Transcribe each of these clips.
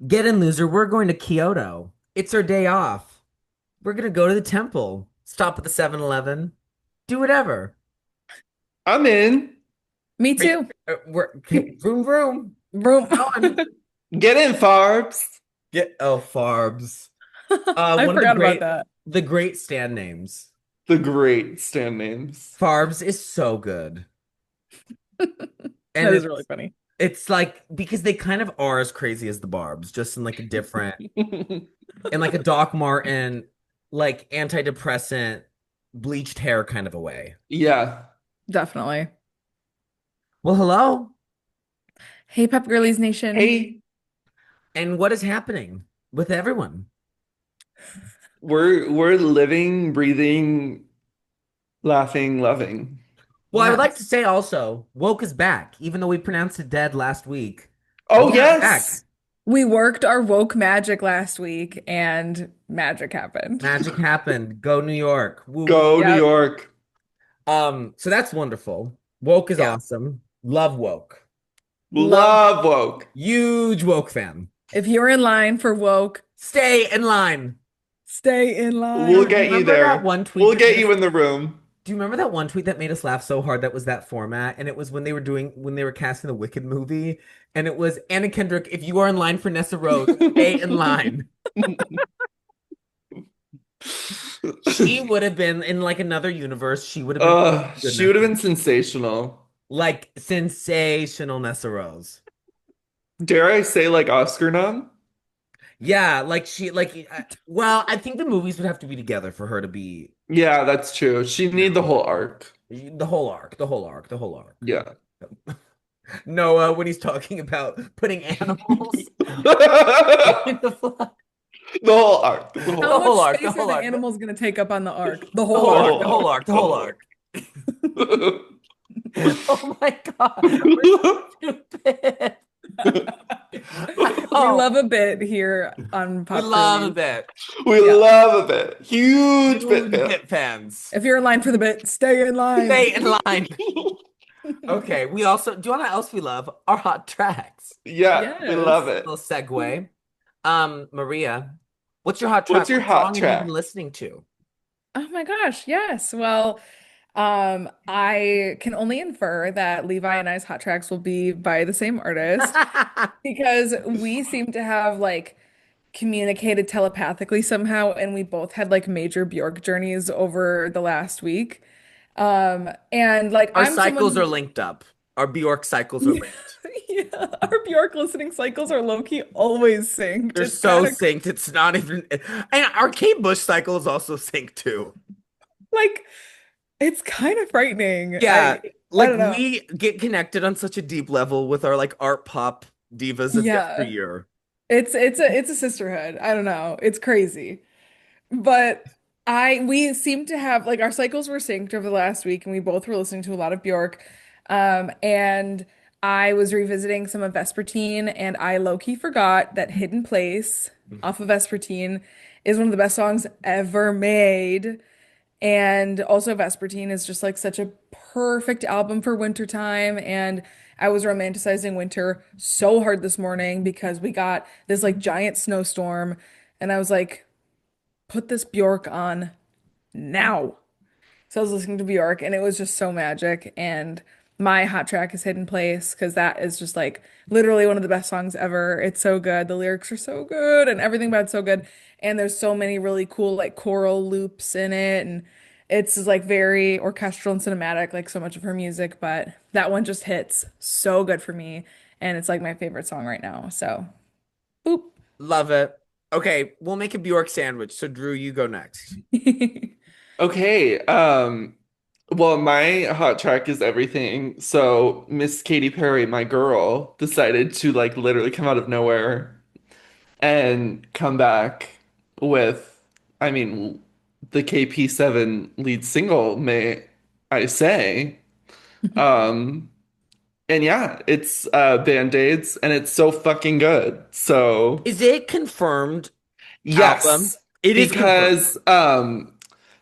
Get in, loser. We're going to Kyoto. It's our day off. We're gonna go to the temple, stop at the 7-Eleven, do whatever. I'm in. Me Are you, too. we're okay, vroom vroom. Vroom. Going. Get in, Farbs. Farbs. I One of forgot about that. the great stand names. The great stand names. Farbs is so good. And That is really funny. it's like because they kind of are as crazy as the Barbs, just in like a different in like a Doc Martin, like antidepressant, bleached hair kind of a way. Yeah. Definitely. Well, hello. Hey, Pep Girlies Nation. Hey, And what is happening with everyone? we're living, breathing, laughing, loving. Well, I would like to Yes. say also, woke is back, even though we pronounced it dead last week. Oh, Yeah, it's back. yes. We worked our woke magic last week and magic happened. Magic happened. Go New York. Woo woo. Go New Yep. York. So that's wonderful. Woke is Yeah. awesome. Love woke. Love. Love woke. Huge woke fan. If you're in line for woke, Stay in line. stay in We'll Dude, line. do you get you remember that there. one tweet We'll that made get us you in the room. Do you remember that one tweet that made us laugh so hard that was that format? And it was when they were casting the Wicked movie, and it was Anna Kendrick, if you are in line for Nessa Rose, stay in line. She would have been in like another universe, she would have been good She would have Nessa. been sensational. Like sensational Nessa Rose. Dare I say, like Oscar nom? Yeah, like well, I think the movies would have to be together for her to be, Yeah, that's true. She you need the know, whole arc. the whole arc, the whole arc, the whole arc. Yeah. Noah, when he's talking about putting animals in the flag. The whole arc. The whole How The arc. much whole arc, the space are whole the arc, animals going to take up on the arc? The the whole whole The arc. arc, whole the whole arc. arc, the The whole whole arc. arc. Oh my God. We're stupid. We Oh, love a bit here on we Pop love Girlies. that. We Yeah. love a bit. Huge bit Huge fan. Bit fans. If you're in line for the bit, stay in line. Stay in line. Okay, we also, do you know what else we love? Our hot tracks. Yeah, we love Yes. it. Little segue. Maria, what's your hot What's track? your What hot song have you been track? listening to? Oh my gosh, yes. Well, I can only infer that Levi and I's hot tracks will be by the same artist because we seem to have like communicated telepathically somehow, and we both had like major Bjork journeys over the last week. And like Our I'm someone cycles are who linked up. Our Bjork cycles are linked. yeah, our Bjork listening cycles are low-key always synced. They're It's so kind of synced. It's not even. And our Kate Bush cycle is also synced too. like it's kind of frightening. Yeah, I like don't know. we get connected on such a deep level with our like art pop divas of Yeah. yesteryear. It's a sisterhood. I don't know. It's crazy. But I we seem to have like our cycles were synced over the last week and we both were listening to a lot of Bjork. And I was revisiting some of Vespertine and I low-key forgot that Hidden Place off of Vespertine is one of the best songs ever made. And also Vespertine is just like such a perfect album for wintertime. And I was romanticizing winter so hard this morning because we got this like giant snowstorm. And I was like, put this Bjork on now. So I was listening to Bjork and it was just so magic. And my hot track is Hidden Place because that is just like literally one of the best songs ever. It's so good. The lyrics are so good and everything about it's so good. And there's so many really cool like choral loops in it. And it's just, like very orchestral and cinematic, like so much of her music. But that one just hits so good for me. And it's like my favorite song right now. So, boop. Love it. Okay, we'll make a Bjork sandwich. So Drew, you go next. Okay, well, my hot track is everything. So Miss Katy Perry, my girl, decided to like literally come out of nowhere and come back with, I mean, the KP7 lead single, may I say. Um, and yeah, it's Band-Aids and it's so fucking good. So Is it confirmed album? yes, It is confirmed. because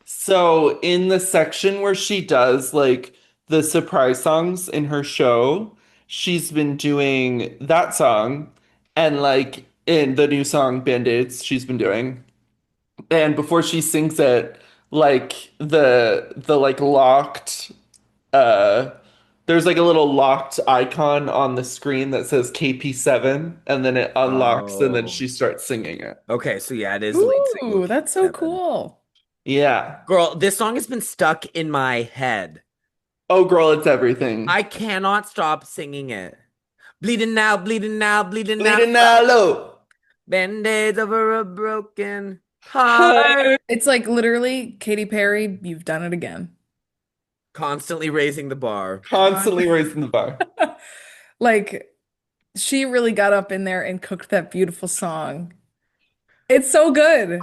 so in the section where she does like the surprise songs in her show, she's been doing that song and like in the new song Band-Aids she's been doing. And before she sings it, like the like locked uh there's like a little locked icon on the screen that says KP7 and then it unlocks and then Oh. she starts singing it. Okay, so yeah, it is the lead single of Ooh, that's so KP7. cool. Yeah. Girl, this song has been stuck in my head. Oh girl, it's everything. I cannot stop singing it. Bleeding now, bleeding now, bleeding now. Bleeding now low. Band-aids over a broken heart. Heart. It's like literally, Katy Perry, you've done it again. Constantly raising the bar. Con Constantly raising the bar. like she really got up in there and cooked that beautiful song. It's so good.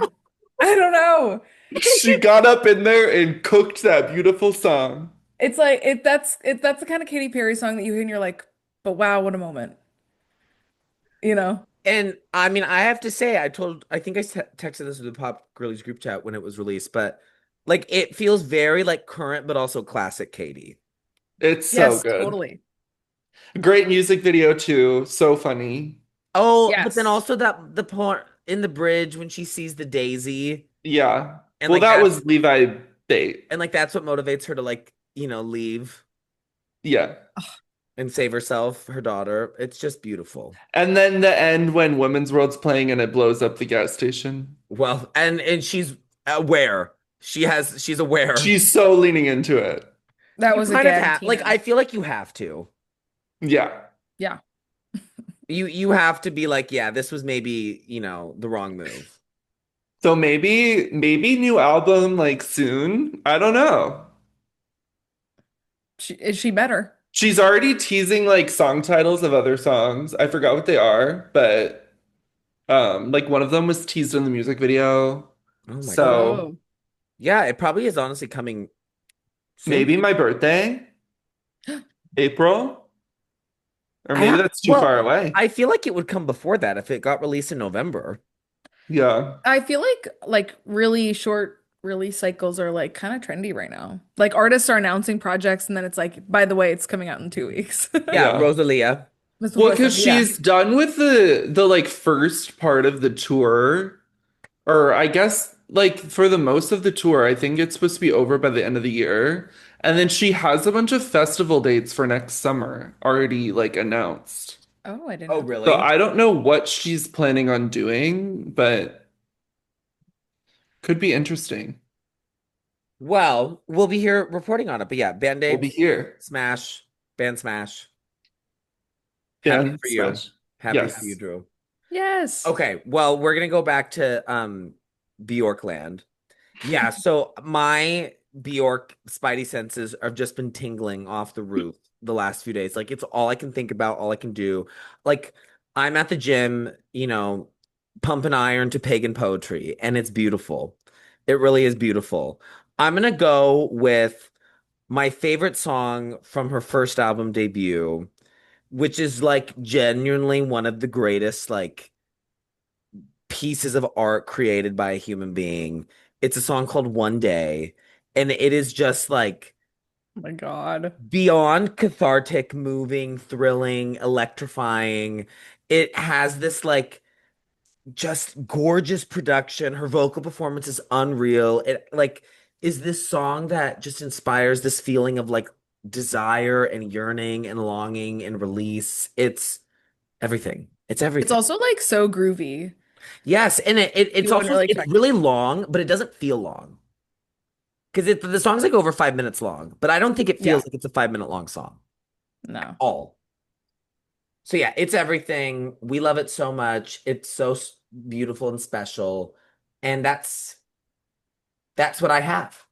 I don't know. She got up in there and cooked that beautiful song. It's like that's the kind of Katy Perry song that you hear and you're like, but wow, what a moment. You know? And I mean, I have to say, I think I texted this to the Pop Girlies group chat when it was released, but like it feels very like current, but also classic Katie. It's so Yes, good. totally. Great music video too. So funny. Oh, but then Yes. also that the part in the bridge when she sees the daisy Yeah. and Well, like that that's was Levi Bait. and like that's what motivates her to like, leave Yeah. and save herself, her daughter. It's just beautiful. And then the end when Women's World's playing and it blows up the gas station. Well, and she's aware. She's aware. She's so leaning into it. That You was a kind of gag, have like Tina. I feel like you have to. Yeah. Yeah. You have to be like, yeah, this was maybe, the wrong move. So maybe new album like soon. I don't know. Is she better? She's already teasing like song titles of other songs. I forgot what they are, but like one of them was teased in the music video. Oh my God. So Oh. Yeah, it probably is honestly coming soon. maybe my birthday, April, or maybe I, that's too well, far away. I feel like it would come before that if it got released in November. Yeah. I feel like really short release cycles are like kind of trendy right now. Like artists are announcing projects and then it's like, by the way, it's coming out in 2 weeks. Yeah, Yeah. Rosalia. Miss Well, Melissa, because yeah. she's done with the like first part of the tour, or I guess like for the most of the tour, I think it's supposed to be over by the end of the year. And then she has a bunch of festival dates for next summer already like announced. Oh, I didn't Oh, know. So really? I don't know what she's planning on doing, but could be interesting. Well, we'll be here reporting on it. But yeah, We'll be Band-Aids, here. smash, band smash. Happy Dan for you. Smash. Happy for you, Yes. Drew. Yes. Okay, well, we're gonna go back to Bjorkland. Yeah, so my Bjork spidey senses have just been tingling off the roof the last few days. Like it's all I can think about, all I can do. Like I'm at the gym, pumping iron to pagan poetry, and it's beautiful. It really is beautiful. I'm gonna go with my favorite song from her first album debut, which is like genuinely one of the greatest like pieces of art created by a human being. It's a song called One Day, and it is just like Oh my God. beyond cathartic, moving, thrilling, electrifying. It has this like just gorgeous production. Her vocal performance is unreal. It like is this song that just inspires this feeling of like desire and yearning and longing and release. It's everything. It's It's everything. also like so groovy. Yes, and it's You wouldn't also really it's expect it. really long, but it doesn't feel long because the song's like over 5 minutes long. But I don't think it Yeah. feels like it's a 5 minute long song at No. all. So yeah, it's everything. We love it so much. It's so beautiful and special, and that's what I have.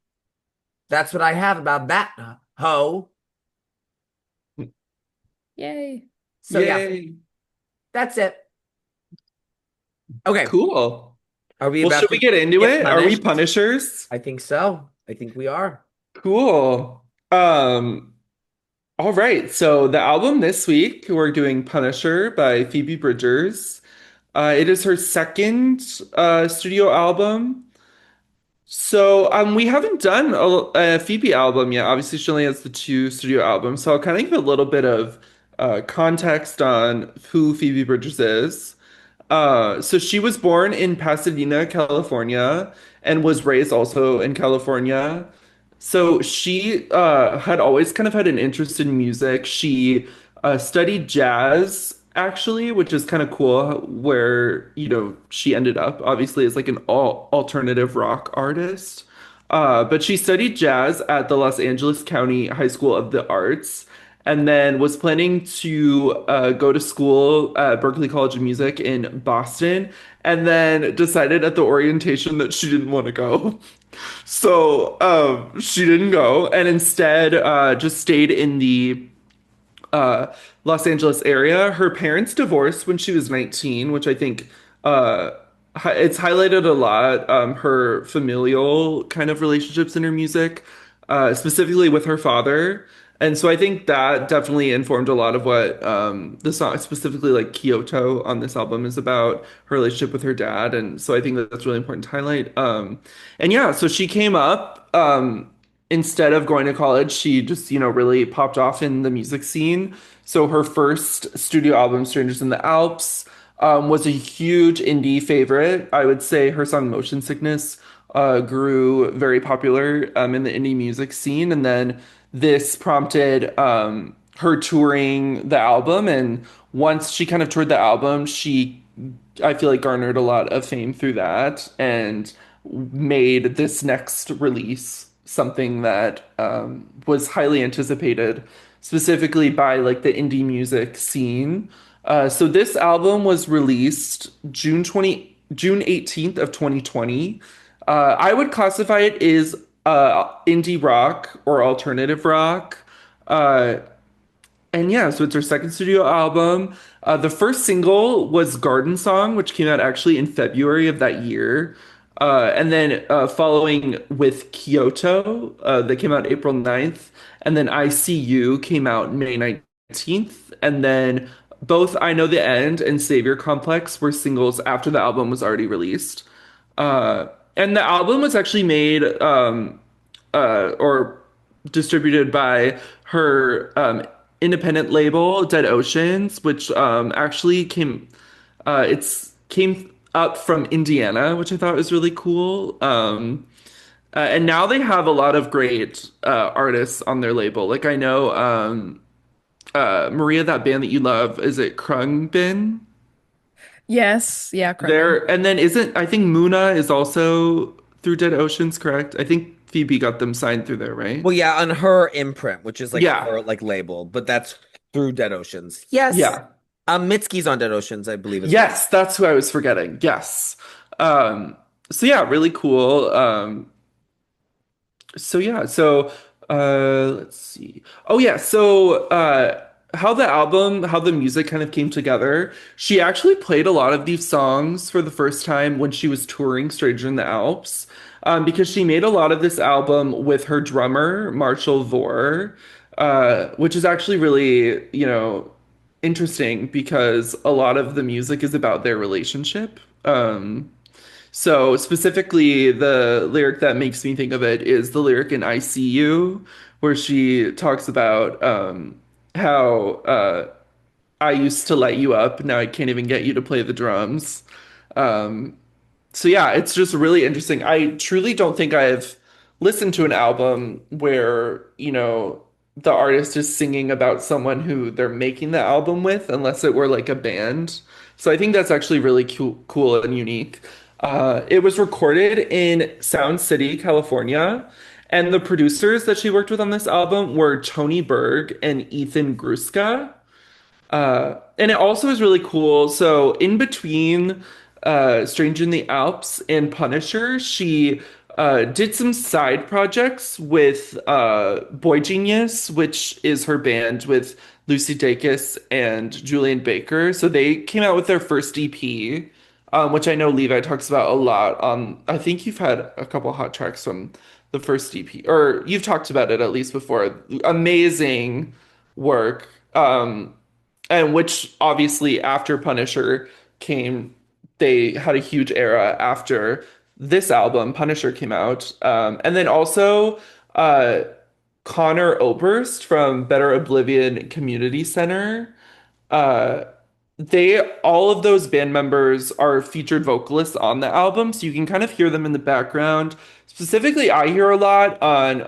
That's what I have about that hoe. Yay. So yeah, Yay. that's it. Okay, Cool. are we Well, about should to we get into get it? Are we punished? punishers? I think so. I think we are. Cool. All right. So the album this week, we're doing Punisher by Phoebe Bridgers. It is her second studio album. So we haven't done a Phoebe album yet. Obviously, she only has the two studio albums. So I'll kind of give a little bit of context on who Phoebe Bridgers is. So she was born in Pasadena, California, and was raised also in California. So she had always kind of had an interest in music. She studied jazz, actually, which is kind of cool, where, she ended up, obviously, as like an alternative rock artist. But she studied jazz at the Los Angeles County High School of the Arts and then was planning to go to school at Berklee College of Music in Boston, and then decided at the orientation that she didn't want to go. So she didn't go, and instead just stayed in the uh, Los Angeles area. Her parents divorced when she was 19, which I think uh, it's highlighted a lot, her familial kind of relationships in her music, specifically with her father. And so I think that definitely informed a lot of what the song, specifically like Kyoto on this album, is about her relationship with her dad. And so I think that that's really important to highlight. And yeah, so she came up. Instead of going to college, she just, really popped off in the music scene. So her first studio album, Strangers in the Alps, was a huge indie favorite. I would say her song Motion Sickness grew very popular in the indie music scene. And then this prompted her touring the album. And once she kind of toured the album, I feel like, garnered a lot of fame through that and made this next release something that was highly anticipated, specifically by like the indie music scene. So this album was released June 18th of 2020. I would classify it as indie rock or alternative rock. Uh, and yeah, so it's her second studio album. The first single was Garden Song, which came out actually in February of that year. And then following with Kyoto, that came out April 9th. And then I See You came out May 19th. And then both I Know the End and Savior Complex were singles after the album was already released. And the album was actually made or distributed by her independent label, Dead Oceans, which actually came up from Indiana, which I thought was really cool. And now they have a lot of great artists on their label. Like I know Maria, that band that you love, is it Krungbin? Yes, yeah, Krungbin. There, and then isn't I think Muna is also through Dead Oceans, correct? I think Phoebe got them signed through there, right? Well, yeah, on her imprint, which is like Yeah, her like label, but that's through Dead Oceans. Yes. yeah. Mitski's on Dead Oceans, I believe as well. Yes, that's who I was forgetting. Yes. Um, so yeah, really cool. So yeah, so let's see. Oh yeah, so how the music kind of came together. She actually played a lot of these songs for the first time when she was touring Stranger in the Alps. Because she made a lot of this album with her drummer, Marshall Vore, which is actually really, interesting because a lot of the music is about their relationship. So specifically, the lyric that makes me think of it is the lyric in "I See You," where she talks about how I used to light you up, now I can't even get you to play the drums. Um, so yeah, it's just really interesting. I truly don't think I've listened to an album where, the artist is singing about someone who they're making the album with, unless it were like a band. So I think that's actually really cool and unique. It was recorded in Sound City, California, and the producers that she worked with on this album were Tony Berg and Ethan Gruska. And it also is really cool. So in between Strange in the Alps and Punisher, she did some side projects with Boy Genius, which is her band with Lucy Dacus and Julian Baker. So they came out with their first EP, which I know Levi talks about a lot on. I think you've had a couple hot tracks from the first EP, or you've talked about it at least before. Amazing work. And which obviously after Punisher came, they had a huge era after this album, Punisher, came out. And then also uh, Connor Oberst from Better Oblivion Community Center. Uh, they all of those band members are featured vocalists on the album, so you can kind of hear them in the background. Specifically, I hear a lot on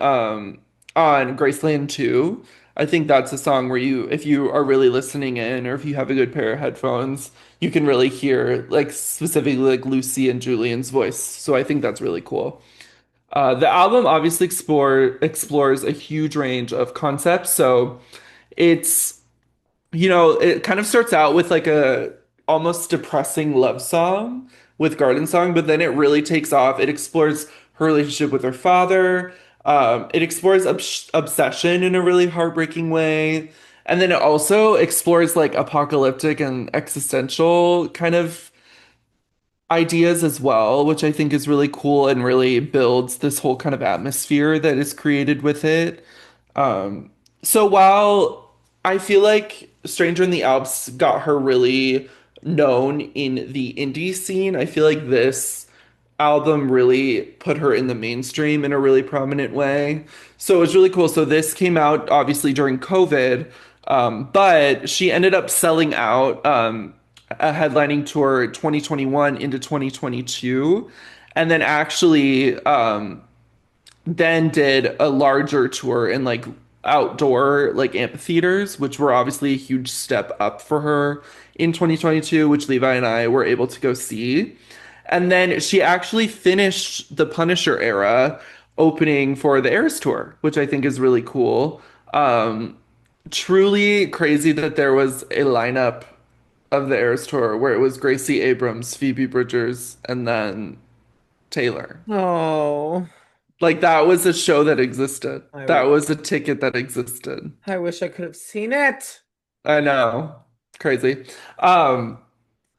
Graceland 2. I think that's a song where you, if you are really listening in, or if you have a good pair of headphones, you can really hear like specifically like Lucy and Julian's voice. So I think that's really cool. The album obviously explores a huge range of concepts. So it's it kind of starts out with like a almost depressing love song with Garden Song, but then it really takes off. It explores her relationship with her father. It explores obsession in a really heartbreaking way. And then it also explores like apocalyptic and existential kind of ideas as well, which I think is really cool and really builds this whole kind of atmosphere that is created with it. Um, so while I feel like Stranger in the Alps got her really known in the indie scene, I feel like this album really put her in the mainstream in a really prominent way. So it was really cool. So this came out obviously during COVID, but she ended up selling out a headlining tour 2021 into 2022, and then actually then did a larger tour in like outdoor like amphitheaters, which were obviously a huge step up for her in 2022, which Levi and I were able to go see. And then she actually finished the Punisher era opening for the Eras tour, which I think is really cool. Um, Truly crazy that there was a lineup of the Eras tour where it was Gracie Abrams, Phoebe Bridgers, and then Taylor. Oh, Like that was a show that existed. I That wish was a ticket that existed. I wish I could have seen it. I know. Crazy. Um,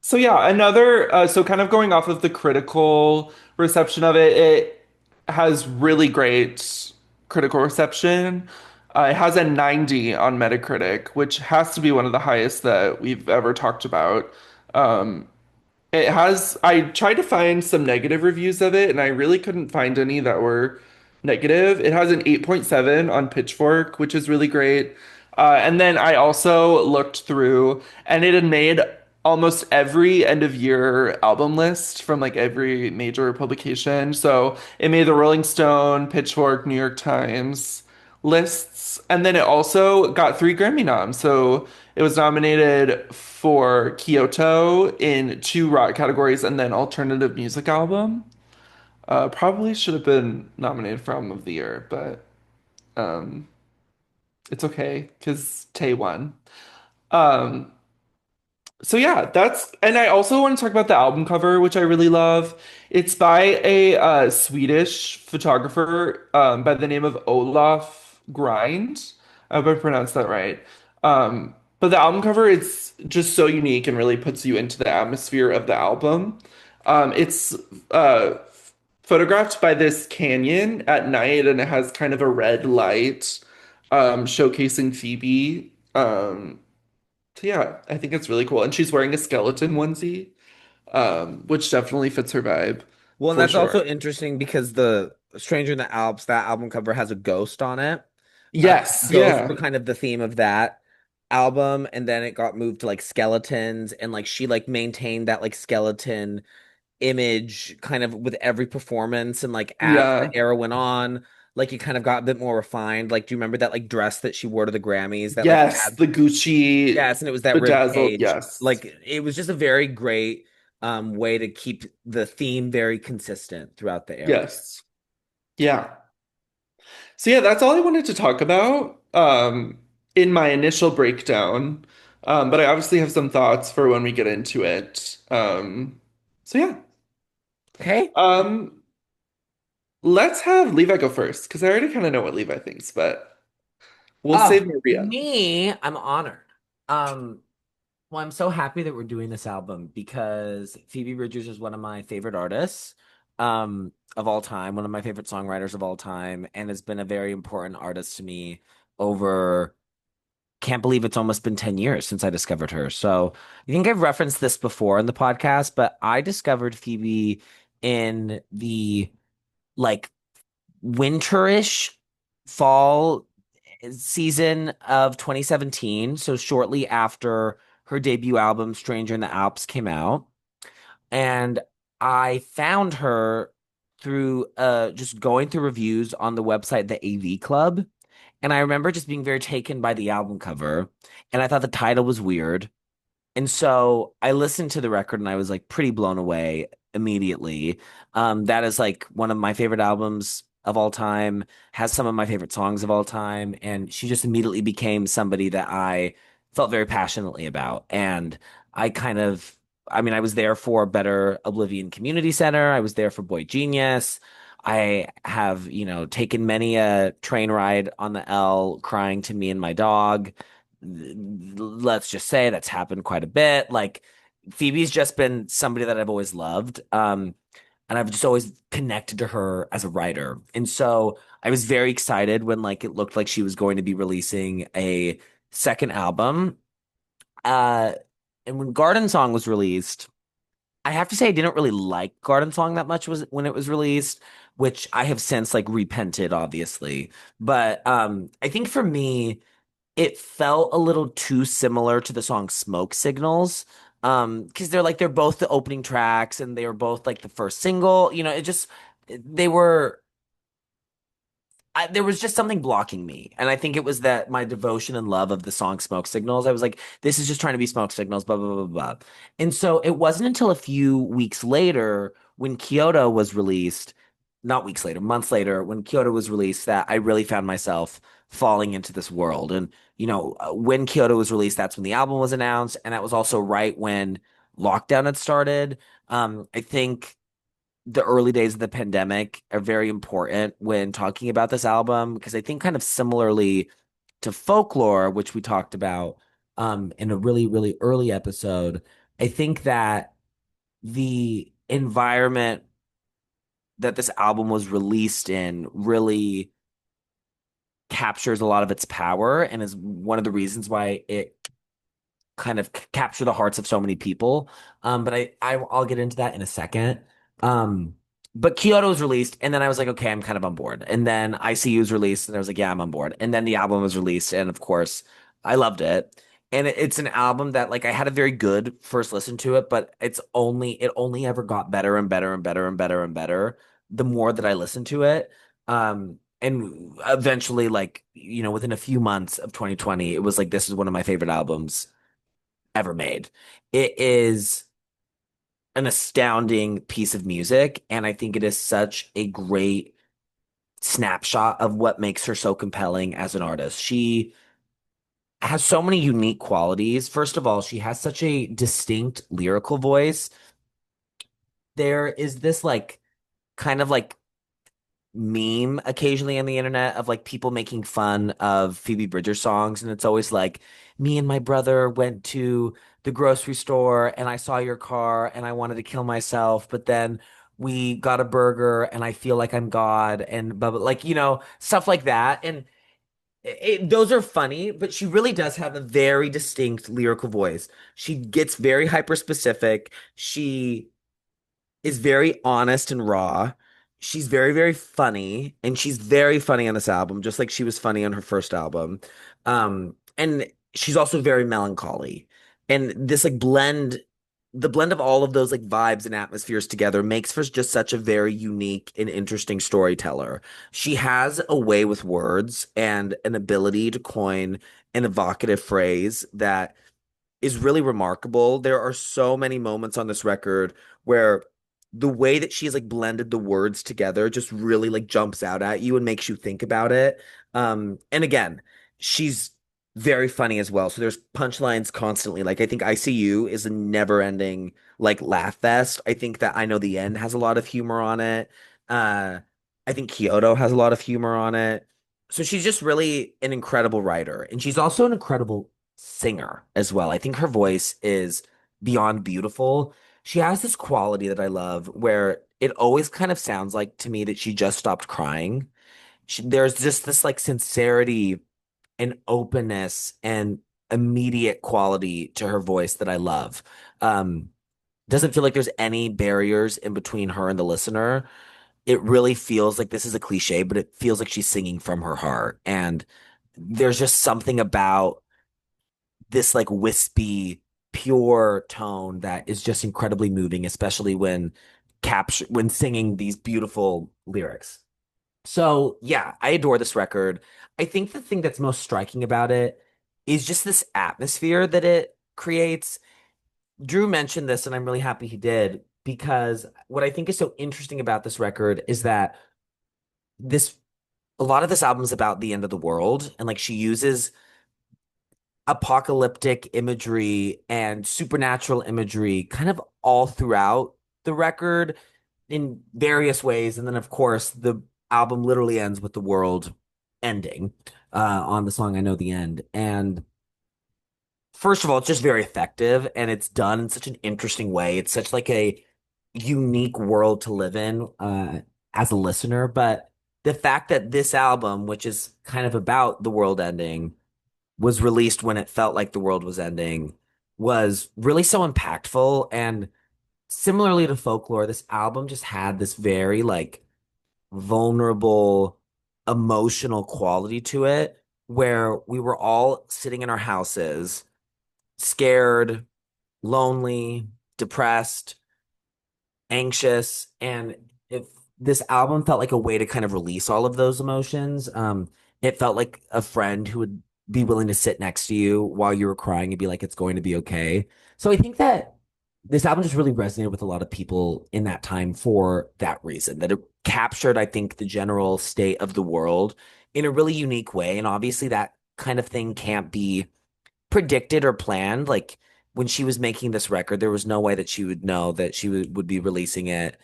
so yeah, so kind of going off of the critical reception of it, it has really great critical reception. It has a 90 on Metacritic, which has to be one of the highest that we've ever talked about. Um, I tried to find some negative reviews of it, and I really couldn't find any that were negative. It has an 8.7 on Pitchfork, which is really great. And then I also looked through, and it had made almost every end of year album list from like every major publication. So it made the Rolling Stone, Pitchfork, New York Times lists, and then it also got 3 Grammy noms. So it was nominated for Kyoto in 2 rock categories and then alternative music album. Probably should have been nominated for album of the year, but um, it's okay because Tay won. Um, so yeah, and I also want to talk about the album cover, which I really love. It's by a Swedish photographer by the name of Olaf Grind. I hope I pronounced that right. But the album cover, it's just so unique and really puts you into the atmosphere of the album. It's photographed by this canyon at night, and it has kind of a red light showcasing Phoebe. So yeah, I think it's really cool. And she's wearing a skeleton onesie, which definitely fits her vibe Well, and for that's sure. also interesting because the Stranger in the Alps, that album cover has a ghost on it. Yes, Ghosts were yeah. kind of the theme of that album, and then it got moved to like skeletons, and like she like maintained that like skeleton image kind of with every performance, and like as the Yeah. era went on, like it kind of got a bit more refined. Like, do you remember that like dress that she wore to the Grammys that like Yes, had the Gucci yes, and it was that rib bedazzled. cage. Yes. Like it was just a very great way to keep the theme very consistent throughout the era. Yes. Yeah. So yeah, that's all I wanted to talk about in my initial breakdown. But I obviously have some thoughts for when we get into it. So yeah. Okay. Um, let's have Levi go first because I already kind of know what Levi thinks, but we'll save Maria. Me, I'm honored. Um, well, I'm so happy that we're doing this album because Phoebe Bridgers is one of my favorite artists, of all time, one of my favorite songwriters of all time, and has been a very important artist to me over, can't believe it's almost been 10 years since I discovered her. So I think I've referenced this before in the podcast, but I discovered Phoebe in the like winterish fall season of 2017. So shortly after her debut album, Stranger in the Alps, came out. And I found her through just going through reviews on the website, the AV Club. And I remember just being very taken by the album cover. And I thought the title was weird. And so I listened to the record and I was like pretty blown away immediately. That is like one of my favorite albums of all time, has some of my favorite songs of all time. And she just immediately became somebody that I felt very passionately about. And I kind of, I mean, I was there for Better Oblivion Community Center. I was there for Boy Genius. I have, taken many a train ride on the L crying to me and my dog. Let's just say that's happened quite a bit. Like Phoebe's just been somebody that I've always loved. And I've just always connected to her as a writer. And so I was very excited when like it looked like she was going to be releasing a second album. Uh, and when Garden Song was released, I have to say I didn't really like Garden Song that much was when it was released, which I have since like repented, obviously. But I think for me, it felt a little too similar to the song Smoke Signals. Because they're both the opening tracks and they were both like the first single. It just they were there was just something blocking me. And I think it was that my devotion and love of the song Smoke Signals. I was like, this is just trying to be smoke signals, blah, blah, blah, blah. And so it wasn't until a few weeks later when Kyoto was released, not weeks later, months later, when Kyoto was released, that I really found myself falling into this world. And, when Kyoto was released, that's when the album was announced. And that was also right when lockdown had started. I think the early days of the pandemic are very important when talking about this album because I think kind of similarly to Folklore, which we talked about in a really, really early episode, I think that the environment that this album was released in really captures a lot of its power and is one of the reasons why it kind of capture the hearts of so many people. But I'll get into that in a second. Um, but Kyoto was released, and then I was like, okay, I'm kind of on board. And then ICU was released, and I was like, yeah, I'm on board. And then the album was released, and of course, I loved it. And it's an album that like I had a very good first listen to it, but it only ever got better and better and better and better and better the more that I listened to it. And eventually, like, within a few months of 2020, it was like this is one of my favorite albums ever made. It is an astounding piece of music, and I think it is such a great snapshot of what makes her so compelling as an artist. She has so many unique qualities. First of all, she has such a distinct lyrical voice. There is this like kind of like meme occasionally on the internet of like people making fun of Phoebe Bridgers songs, and it's always like, me and my brother went to the grocery store and I saw your car and I wanted to kill myself, but then we got a burger and I feel like I'm God and blah, blah, like, stuff like that. And those are funny, but she really does have a very distinct lyrical voice. She gets very hyper specific. She is very honest and raw. She's very, very funny, and she's very funny on this album, just like she was funny on her first album. And she's also very melancholy. And this like the blend of all of those like vibes and atmospheres together makes for just such a very unique and interesting storyteller. She has a way with words and an ability to coin an evocative phrase that is really remarkable. There are so many moments on this record where the way that she's like blended the words together just really like jumps out at you and makes you think about it. And again, she's very funny as well. So there's punchlines constantly. Like I think ICU is a never-ending like laugh fest. I think that I Know the End has a lot of humor on it. Uh, I think Kyoto has a lot of humor on it. So she's just really an incredible writer, and she's also an incredible singer as well. I think her voice is beyond beautiful. She has this quality that I love where it always kind of sounds like to me that she just stopped crying. There's just this like sincerity and openness and immediate quality to her voice that I love. Um, doesn't feel like there's any barriers in between her and the listener. It really feels like this is a cliche, but it feels like she's singing from her heart. And there's just something about this like wispy pure tone that is just incredibly moving, especially when singing these beautiful lyrics. So yeah, I adore this record. I think the thing that's most striking about it is just this atmosphere that it creates. Drew mentioned this, and I'm really happy he did, because what I think is so interesting about this record is that this a lot of this album is about the end of the world, and like she uses apocalyptic imagery and supernatural imagery kind of all throughout the record in various ways. And then, of course, the album literally ends with the world ending on the song I Know the End. And first of all, it's just very effective and it's done in such an interesting way. It's such like a unique world to live in as a listener. But the fact that this album, which is kind of about the world ending, was released when it felt like the world was ending was really so impactful. And similarly to Folklore, this album just had this very like vulnerable, emotional quality to it where we were all sitting in our houses, scared, lonely, depressed, anxious, and if this album felt like a way to kind of release all of those emotions. It felt like a friend who would be willing to sit next to you while you were crying and be like, it's going to be okay. So I think that this album just really resonated with a lot of people in that time for that reason, that it captured, I think, the general state of the world in a really unique way. And obviously that kind of thing can't be predicted or planned. Like when she was making this record, there was no way that she would know that she would be releasing it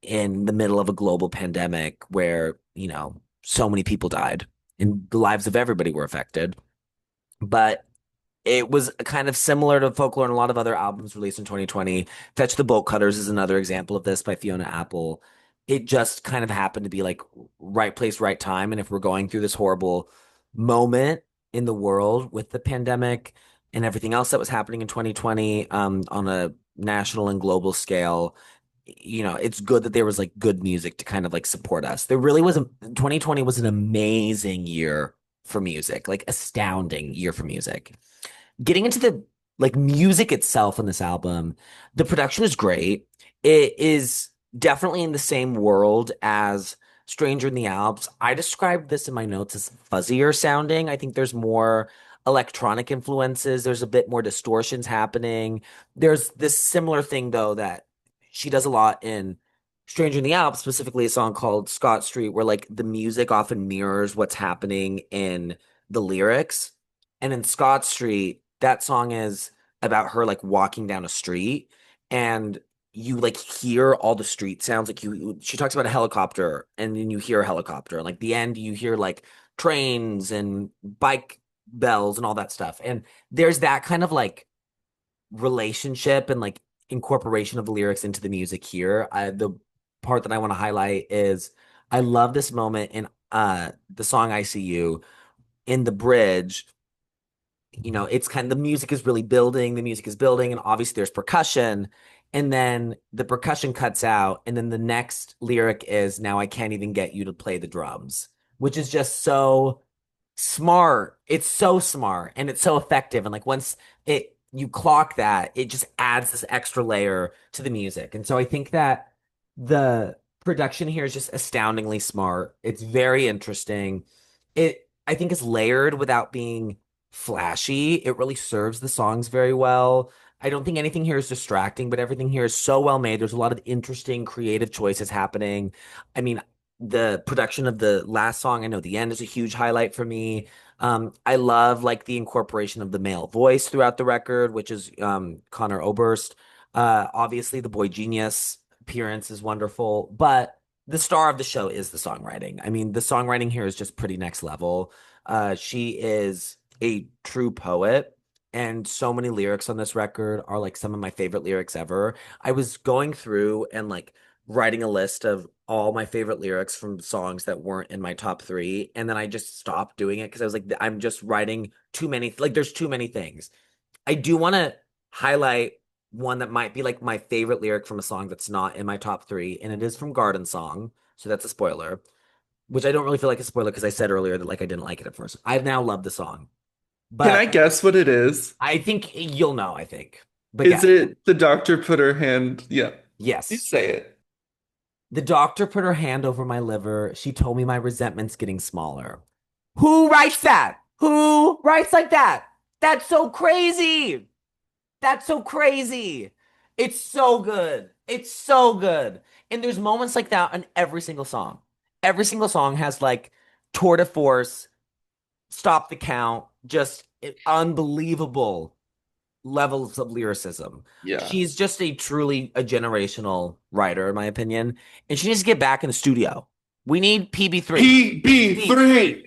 in the middle of a global pandemic where, so many people died and the lives of everybody were affected. But it was kind of similar to Folklore and a lot of other albums released in 2020. Fetch the Bolt Cutters is another example of this by Fiona Apple. It just kind of happened to be like right place, right time. And if we're going through this horrible moment in the world with the pandemic and everything else that was happening in 2020, on a national and global scale, it's good that there was like good music to kind of like support us. 2020 was an amazing year for music, like astounding year for music. Getting into the like music itself on this album, the production is great. It is definitely in the same world as Stranger in the Alps. I described this in my notes as fuzzier sounding. I think there's more electronic influences. There's a bit more distortions happening. There's this similar thing though that she does a lot in Stranger in the Alps, specifically a song called Scott Street, where like the music often mirrors what's happening in the lyrics. And in Scott Street, that song is about her like walking down a street and you like hear all the street sounds. Like she talks about a helicopter and then you hear a helicopter. And like the end, you hear like trains and bike bells and all that stuff. And there's that kind of like relationship and like incorporation of the lyrics into the music here. The part that I want to highlight is I love this moment in the song I See You in the bridge. It's kind of the music is really building, the music is building, and obviously there's percussion. And then the percussion cuts out, and then the next lyric is now I can't even get you to play the drums, which is just so smart. It's so smart and it's so effective. And like once it you clock that, it just adds this extra layer to the music. And so I think that the production here is just astoundingly smart. It's very interesting. It I think is layered without being flashy. It really serves the songs very well. I don't think anything here is distracting, but everything here is so well made. There's a lot of interesting creative choices happening. I mean, the production of the last song, I Know the End, is a huge highlight for me. I love like the incorporation of the male voice throughout the record, which is Connor Oberst. Obviously, the Boy Genius appearance is wonderful, but the star of the show is the songwriting. I mean, the songwriting here is just pretty next level. She is a true poet. And so many lyrics on this record are like some of my favorite lyrics ever. I was going through and like writing a list of all my favorite lyrics from songs that weren't in my top three. And then I just stopped doing it because I was like, I'm just writing too many, like, there's too many things. I do want to highlight one that might be like my favorite lyric from a song that's not in my top three, and it is from Garden Song. So that's a spoiler, which I don't really feel like a spoiler because I said earlier that like I didn't like it at first. I've now loved the song. Can But I guess what it is? I think you'll know, I think. But Is yeah, it the doctor put her hand? Yeah, you yes. say it. The doctor put her hand over my liver. She told me my resentment's getting smaller. Who writes that? Who writes like that? That's so crazy. That's so crazy. It's so good. It's so good. And there's moments like that on every single song. Every single song has like tour de force, stop the count, just unbelievable levels of lyricism. Yeah. She's just a truly a generational writer, in my opinion, and she needs to get back in the studio. We need PB3. P PB3.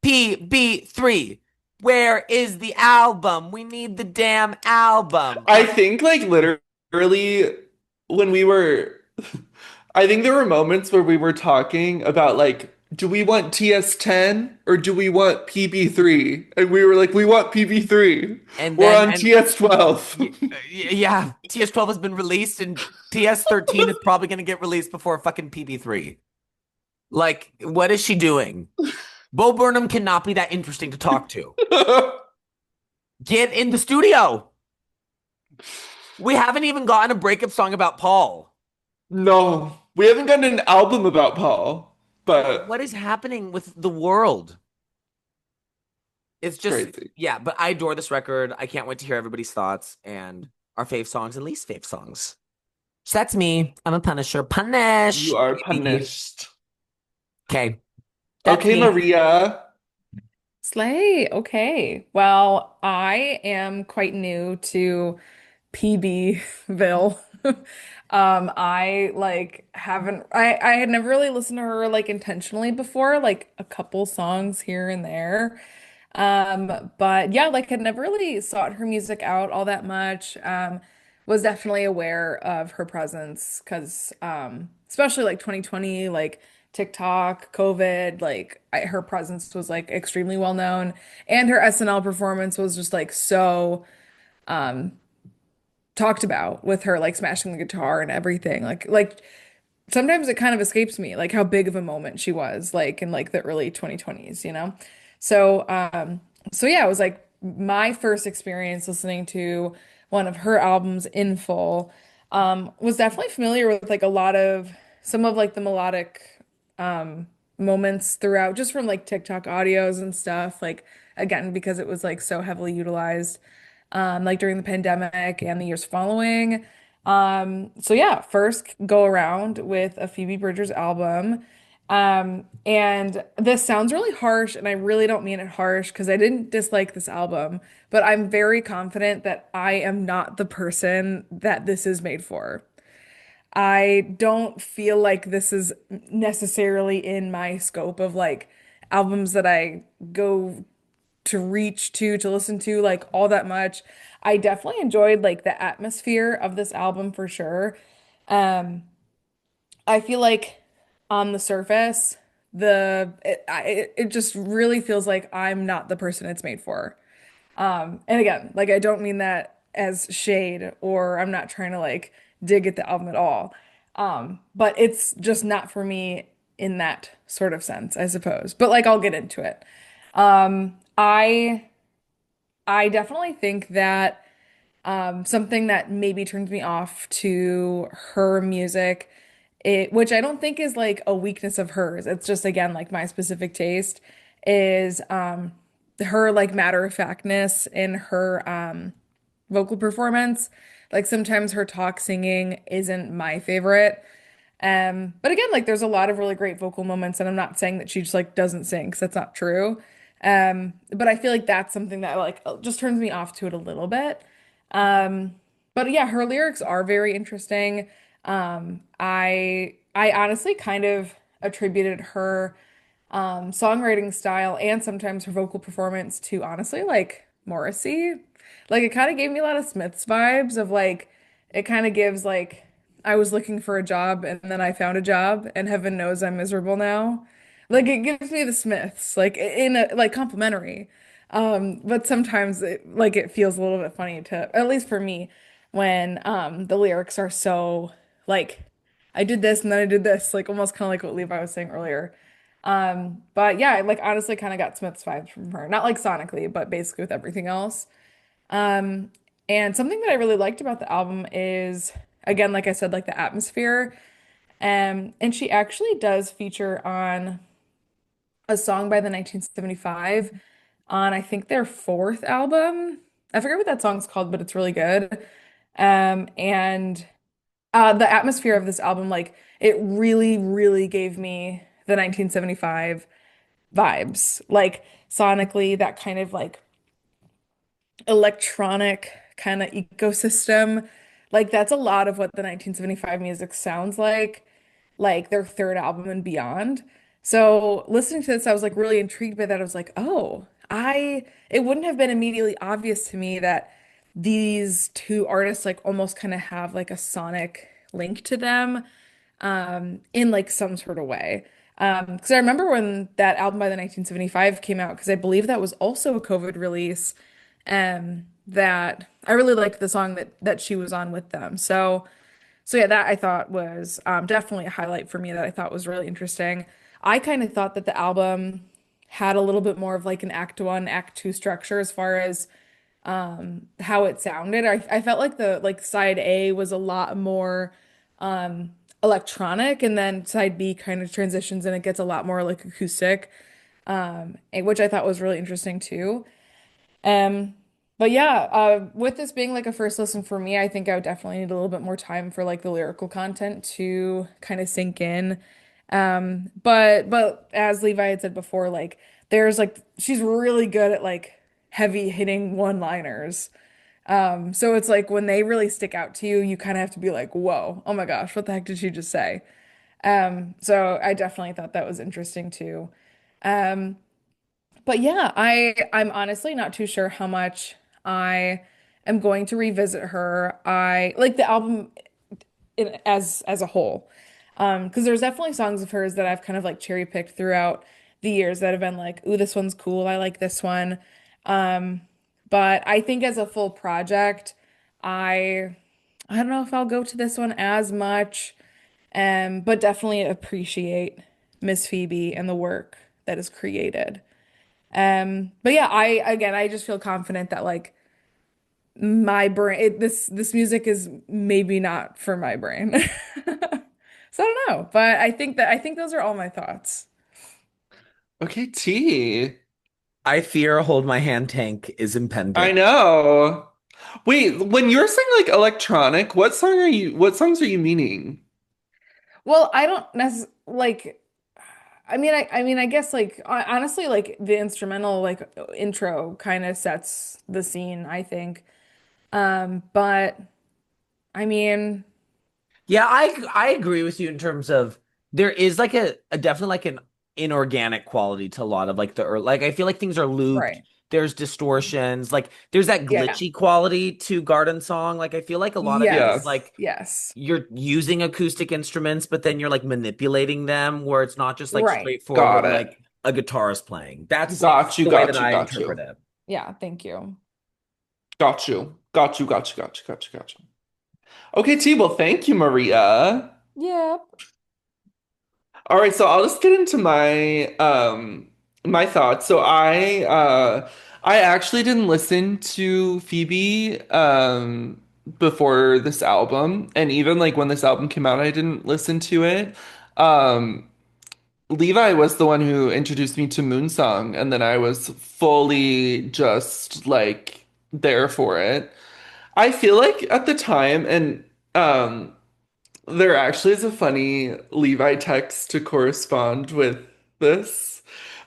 PB3. Where is the album? We need the damn album. I think like literally when we were I think there were moments where we were talking about like do we want TS10 or do we want PB3? And we were like we want PB3. And We're then on and TS12. yeah, TS12 has been released and TS13 is probably going to get released before fucking PB3. Like, what is she doing? Bo Burnham cannot be that interesting to talk to. Get in the studio. We haven't even gotten a breakup song about Paul. No, we haven't gotten an album about Paul, What but is happening with the world? It's just, crazy. yeah, but I adore this record. I can't wait to hear everybody's thoughts and our fave songs and least fave songs. So that's me. I'm a punisher. You Punish. are Baby. punished. Okay, that's Okay, me. Maria. Slay. Okay. Well, I am quite new to PBville. I like haven't I had never really listened to her like intentionally before, like a couple songs here and there. But yeah, like had never really sought her music out all that much. Was definitely aware of her presence because especially like 2020, like TikTok, COVID, like her presence was like extremely well known, and her SNL performance was just like so talked about with her like smashing the guitar and everything. Like sometimes it kind of escapes me like how big of a moment she was like in like the early 2020s, you know? So so yeah, it was like my first experience listening to one of her albums in full. Was definitely familiar with like a lot of some of like the melodic moments throughout just from like TikTok audios and stuff like again because it was like so heavily utilized like during the pandemic and the years following. So yeah, first go around with a Phoebe Bridgers album. And this sounds really harsh, and I really don't mean it harsh because I didn't dislike this album, but I'm very confident that I am not the person that this is made for. I don't feel like this is necessarily in my scope of like albums that I go to reach to listen to like all that much. I definitely enjoyed like the atmosphere of this album for sure. Um, I feel like on the surface, it just really feels like I'm not the person it's made for. And again, like I don't mean that as shade or I'm not trying to like dig at the album at all. But it's just not for me in that sort of sense, I suppose. But like I'll get into it. Um, I I definitely think that something that maybe turns me off to her music, which I don't think is like a weakness of hers. It's just again like my specific taste is her like matter of factness in her vocal performance. Like sometimes her talk singing isn't my favorite. But again, like there's a lot of really great vocal moments, and I'm not saying that she just like doesn't sing because that's not true. But I feel like that's something that like just turns me off to it a little bit. But yeah, her lyrics are very interesting. I honestly kind of attributed her songwriting style and sometimes her vocal performance to honestly like Morrissey. Like it kind of gave me a lot of Smiths vibes of like it kind of gives like I was looking for a job and then I found a job and heaven knows I'm miserable now. Like it gives me the Smiths like in a like complimentary. But sometimes like it feels a little bit funny to at least for me when the lyrics are so like I did this and then I did this like almost kind of like what Levi was saying earlier. But yeah, I like honestly kind of got Smith's vibes from her. Not like sonically, but basically with everything else. Um, and something that I really liked about the album is, again, like I said, like the atmosphere. And she actually does feature on a song by the 1975 on I think their fourth album. I forget what that song's called, but it's really good. And the atmosphere of this album, like it really, really gave me the 1975 vibes. Like sonically, that kind of like electronic kind of ecosystem. Like that's a lot of what the 1975 music sounds like their third album and beyond. So listening to this, I was like really intrigued by that. I was like, oh, it wouldn't have been immediately obvious to me that these two artists like almost kind of have like a sonic link to them in like some sort of way. Because I remember when that album by the 1975 came out, because I believe that was also a COVID release, that I really liked the song that she was on with them. So yeah, that I thought was definitely a highlight for me that I thought was really interesting. I kind of thought that the album had a little bit more of like an act one, act two structure as far as how it sounded. I felt like the like side A was a lot more electronic, and then side B kind of transitions and it gets a lot more like acoustic, which I thought was really interesting too. Um, but yeah, with this being like a first listen for me, I think I would definitely need a little bit more time for like the lyrical content to kind of sink in. But as Levi had said before, like there's like she's really good at like heavy hitting one-liners. So it's like when they really stick out to you, you kind of have to be like, whoa, oh my gosh, what the heck did she just say? So I definitely thought that was interesting too. Um, but yeah, I'm honestly not too sure how much I am going to revisit her. I like the album as a whole. Because there's definitely songs of hers that I've kind of like cherry picked throughout the years that have been like, ooh, this one's cool. I like this one. Um, but I think as a full project, I I don't know if I'll go to this one as much, but definitely appreciate Miss Phoebe and the work that is created. But yeah, I just feel confident that like my brain this music is maybe not for my brain. So I don't know, but I think those are all my thoughts. Okay, T. I fear hold my hand tank is I impending. know. Wait, when you're saying like electronic, what songs are you meaning? Well, I don't necessarily like I mean I guess like honestly like the instrumental like intro kind of sets the scene, I think. But I mean, Yeah, I agree with you in terms of there is like a definitely like an inorganic quality to a lot of like the like I feel like things are looped. right. There's distortions, like there's that Yeah. glitchy quality to Garden Song. Like I feel like a lot of it is Yeah, Yes. like Yes. you're using acoustic instruments, but then you're like manipulating them where it's not just like Right. straightforward got it. like a guitar is playing. That's Got you, the way that got you, I got interpret you. it. Yeah, thank you. Got you. Got you, got you, got you, got you, got you. Okay, T, well, thank you, Maria. Yeah. All right, so I'll just get into my thoughts. I actually didn't listen to Phoebe before this album, and even like when this album came out, I didn't listen to it. Um Levi was the one who introduced me to Moonsong, and then I was fully just like there for it. I feel like at the time, and um there actually is a funny Levi text to correspond with this.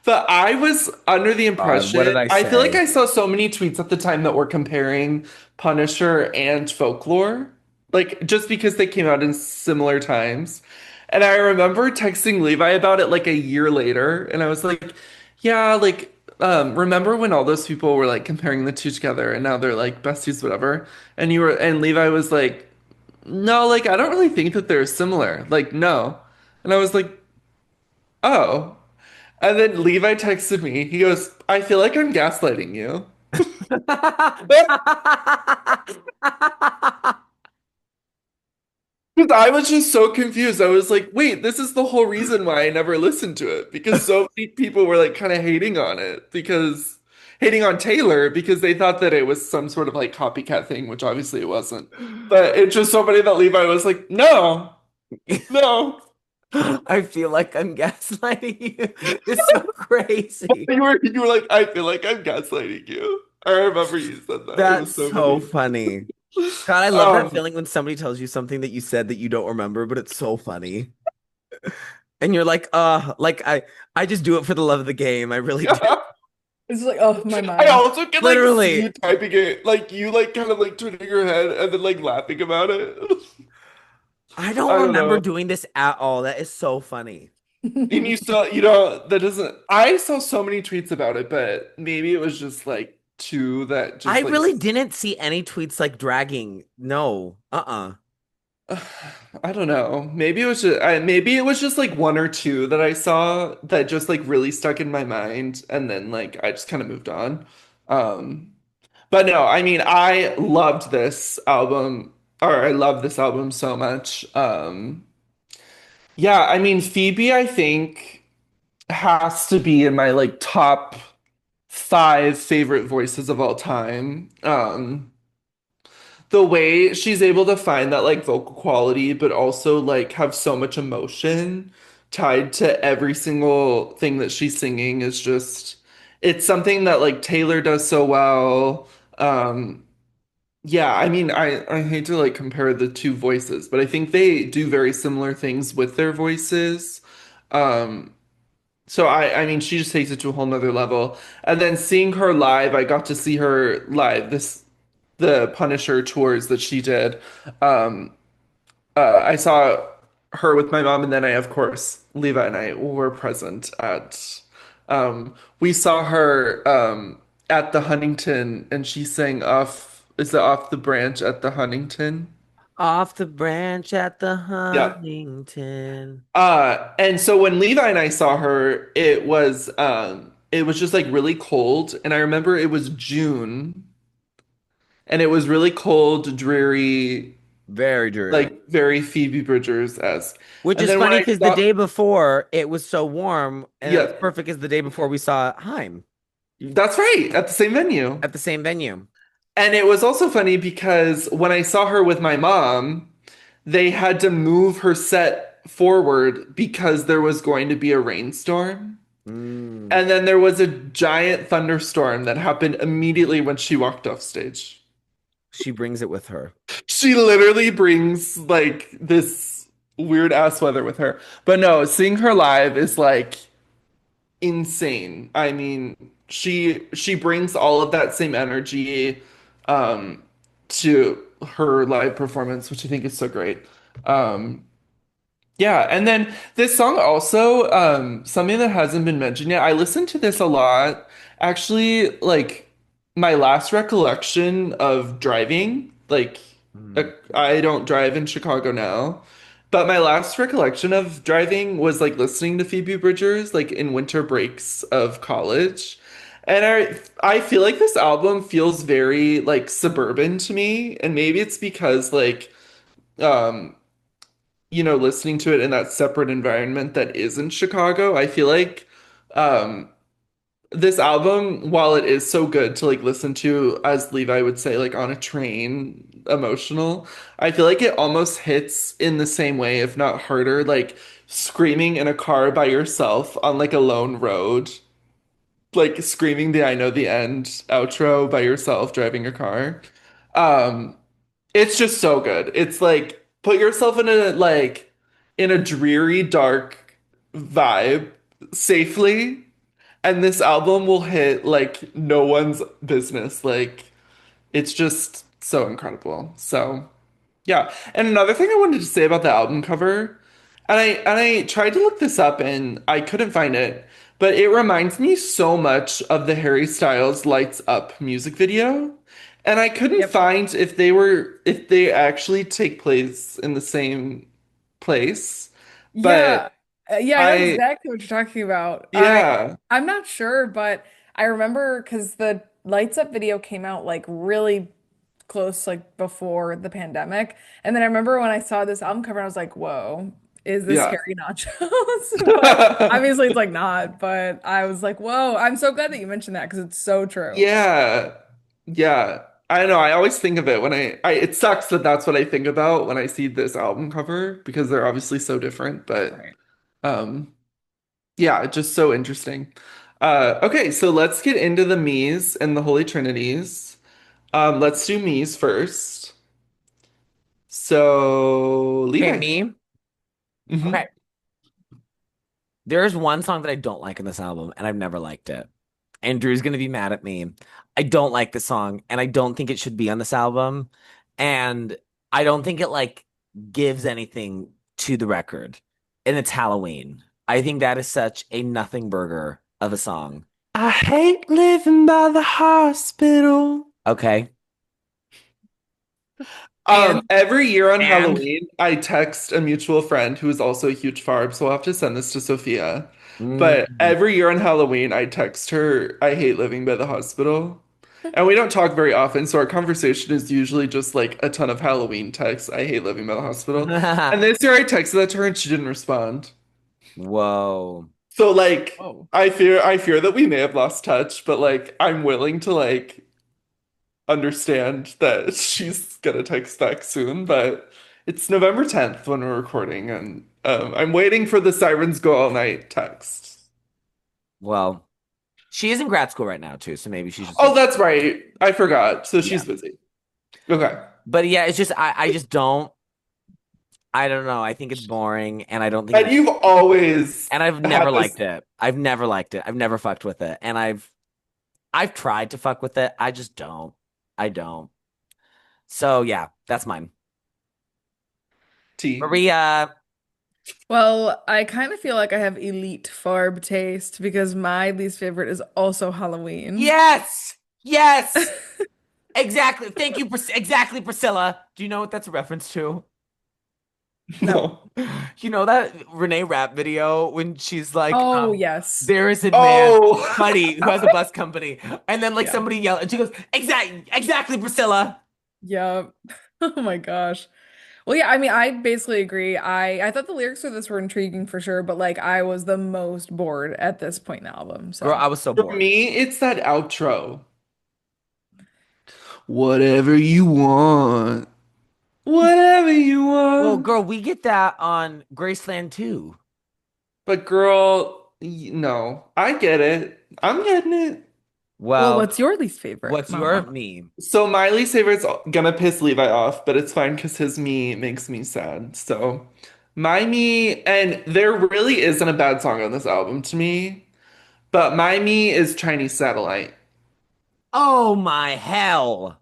But I was under the What impression, did I I feel like say? I saw so many tweets at the time that were comparing Punisher and Folklore, like just because they came out in similar times. And I remember texting Levi about it like a year later, and I was like, yeah, like, remember when all those people were like comparing the two together and now they're like besties, whatever? And Levi was like, no, like I don't really think that they're similar. Like, no. And I was like, oh. And then Levi texted me. He goes, I feel like I'm gaslighting you. Because I was just so confused. I was like, wait, this is the whole reason why I never listened to it. Because so many people were like kind of hating on it because hating on Taylor because they thought that it was some sort of like copycat thing, which obviously it wasn't. But it's just so funny that Levi was like, no, no. I feel like I'm gaslighting you. It's so crazy. You were like, I feel like I'm gaslighting you. I remember you said that. It was That's so so funny. funny. God, I love that Um, feeling when somebody tells you something that you said that you don't remember, but it's so funny. And you're like, like I just do it for the love of the game. I really do. It's like, oh, my I mind. also can like see Literally. you typing it, like you like kind of like turning your head and then like laughing about it. I don't I don't remember know. doing this at all. That is so funny. And you saw, you know, that doesn't. I saw so many tweets about it, but maybe it was just like two that I just like. really didn't see any tweets like dragging. No. Uh-uh. I don't know. Maybe it was just like one or two that I saw that just like really stuck in my mind, and then like I just kind of moved on. Um, but no, I mean I loved this album, or I love this album so much. Yeah, I mean Phoebe, I think has to be in my like top five favorite voices of all time. The way she's able to find that like vocal quality, but also like have so much emotion tied to every single thing that she's singing is just it's something that like Taylor does so well. Yeah, I mean, I hate to like compare the two voices, but I think they do very similar things with their voices. Um, so I mean, she just takes it to a whole nother level. And then seeing her live, I got to see her live the Punisher tours that she did. Um, I saw her with my mom, and then I, of course, Levi and I were present at. We saw her at the Huntington, and she sang off. Is it off the branch at the Huntington? Off the branch at the Yeah. Huntington. And so when Levi and I saw her, it was just like really cold, and I remember it was June, and it was really cold, dreary, Very dreary. like very Phoebe Bridgers-esque. Which And is then when funny I because the saw, day before it was so warm, and it was yeah, perfect as the day before we saw Haim that's right, at the same venue. at the same venue. And it was also funny because when I saw her with my mom, they had to move her set forward because there was going to be a rainstorm. Mm. And then there was a giant thunderstorm that happened immediately when she walked off stage. She brings it with her. She literally brings like this weird ass weather with her. But no, seeing her live is like insane. I mean, she brings all of that same energy um to her live performance, which I think is so great. Um yeah, and then this song also, something that hasn't been mentioned yet. I listened to this a lot. Actually, like my last recollection of driving, like Mm. I don't drive in Chicago now, but my last recollection of driving was like listening to Phoebe Bridgers, like in winter breaks of college. And I feel like this album feels very like suburban to me, and maybe it's because like um you know, listening to it in that separate environment that isn't Chicago, I feel like um this album, while it is so good to like listen to, as Levi would say, like on a train, emotional, I feel like it almost hits in the same way, if not harder, like screaming in a car by yourself on like a lone road, like screaming the I Know the End outro by yourself driving a car. Um, it's just so good. It's like put yourself in a dreary, dark vibe safely, and this album will hit like no one's business. Like it's just so incredible. So yeah. And another thing I wanted to say about the album cover, and I tried to look this up and I couldn't find it, but it reminds me so much of the Harry Styles Lights Up music video. And I couldn't Yep. find if they actually take place in the same place. Yeah. But Yeah, I know I exactly what you're talking about. yeah. I'm not sure, but I remember because the Lights Up video came out like really close like before the pandemic. And then I remember when I saw this album cover, I was like, whoa, is this Yeah. scary nachos? But obviously it's like not, but I was like, whoa, I'm so glad that you mentioned that because it's so true. Yeah. Yeah. I know. I always think of it when it sucks that that's what I think about when I see this album cover because they're obviously so different, but Right. um yeah, just so interesting. Okay, so let's get into the me's and the Holy Trinities. Let's do me's first. So, Okay, Levi. me. Hmm. Okay. There's one song that I don't like in this album, and I've never liked it. And Drew's gonna be mad at me. I don't like the song, and I don't think it should be on this album. And I don't think it like gives anything to the record. And it's Halloween. I think that is such a nothing burger of a song. I hate living by the hospital. Okay. And Every year on and Halloween, I text a mutual friend who is also a huge Farb, so I'll have to send this to Sophia. But mm, every year on Halloween, I text her, I hate living by the hospital. And we don't talk very often, so our conversation is usually just like a ton of Halloween texts. I hate living by the hospital. And this year I texted that to her and she didn't respond. whoa. So like Oh. I fear that we may have lost touch, but like I'm willing to like understand that she's gonna text back soon, but it's November 10th when we're recording, and I'm waiting for the sirens go all night text. Well, she is in grad school right now too, so maybe she's just Oh, like, that's right. I forgot. So yeah. she's busy. Okay. But yeah, it's just I just I don't know. I think it's boring and I don't think And it's you've always and I've had never this. liked it. I've never liked it. I've never fucked with it. And I've tried to fuck with it. I just don't. I don't. So yeah, that's mine. Tea. Maria. Well, I kind of feel like I have elite farb taste because my least favorite is also Halloween. Yes. Yes. Exactly. Thank you, exactly, Priscilla. Do you know what that's a reference to? No. No. You know that Renee Rapp video when she's like, Oh, yes. there is a man, Oh. buddy, who has a bus company, and then like Yeah. somebody yelled, and she goes, exactly, Priscilla. Yep. Oh my gosh. Well, yeah, I mean, I basically agree. I thought the lyrics for this were intriguing for sure, but like I was the most bored at this point in the album. Girl, So, I was so For bored. me, it's that outro. Whatever you want. Whatever you Well, want. girl, we get that on Graceland too. But girl, no, I get it. I'm getting it. well, Well, what's your least favorite, what's your Mama? meme? So my least favorite's gonna piss Levi off, but it's fine because his me makes me sad. So my me, and there really isn't a bad song on this album to me, but my me is Chinese Satellite. Oh my hell.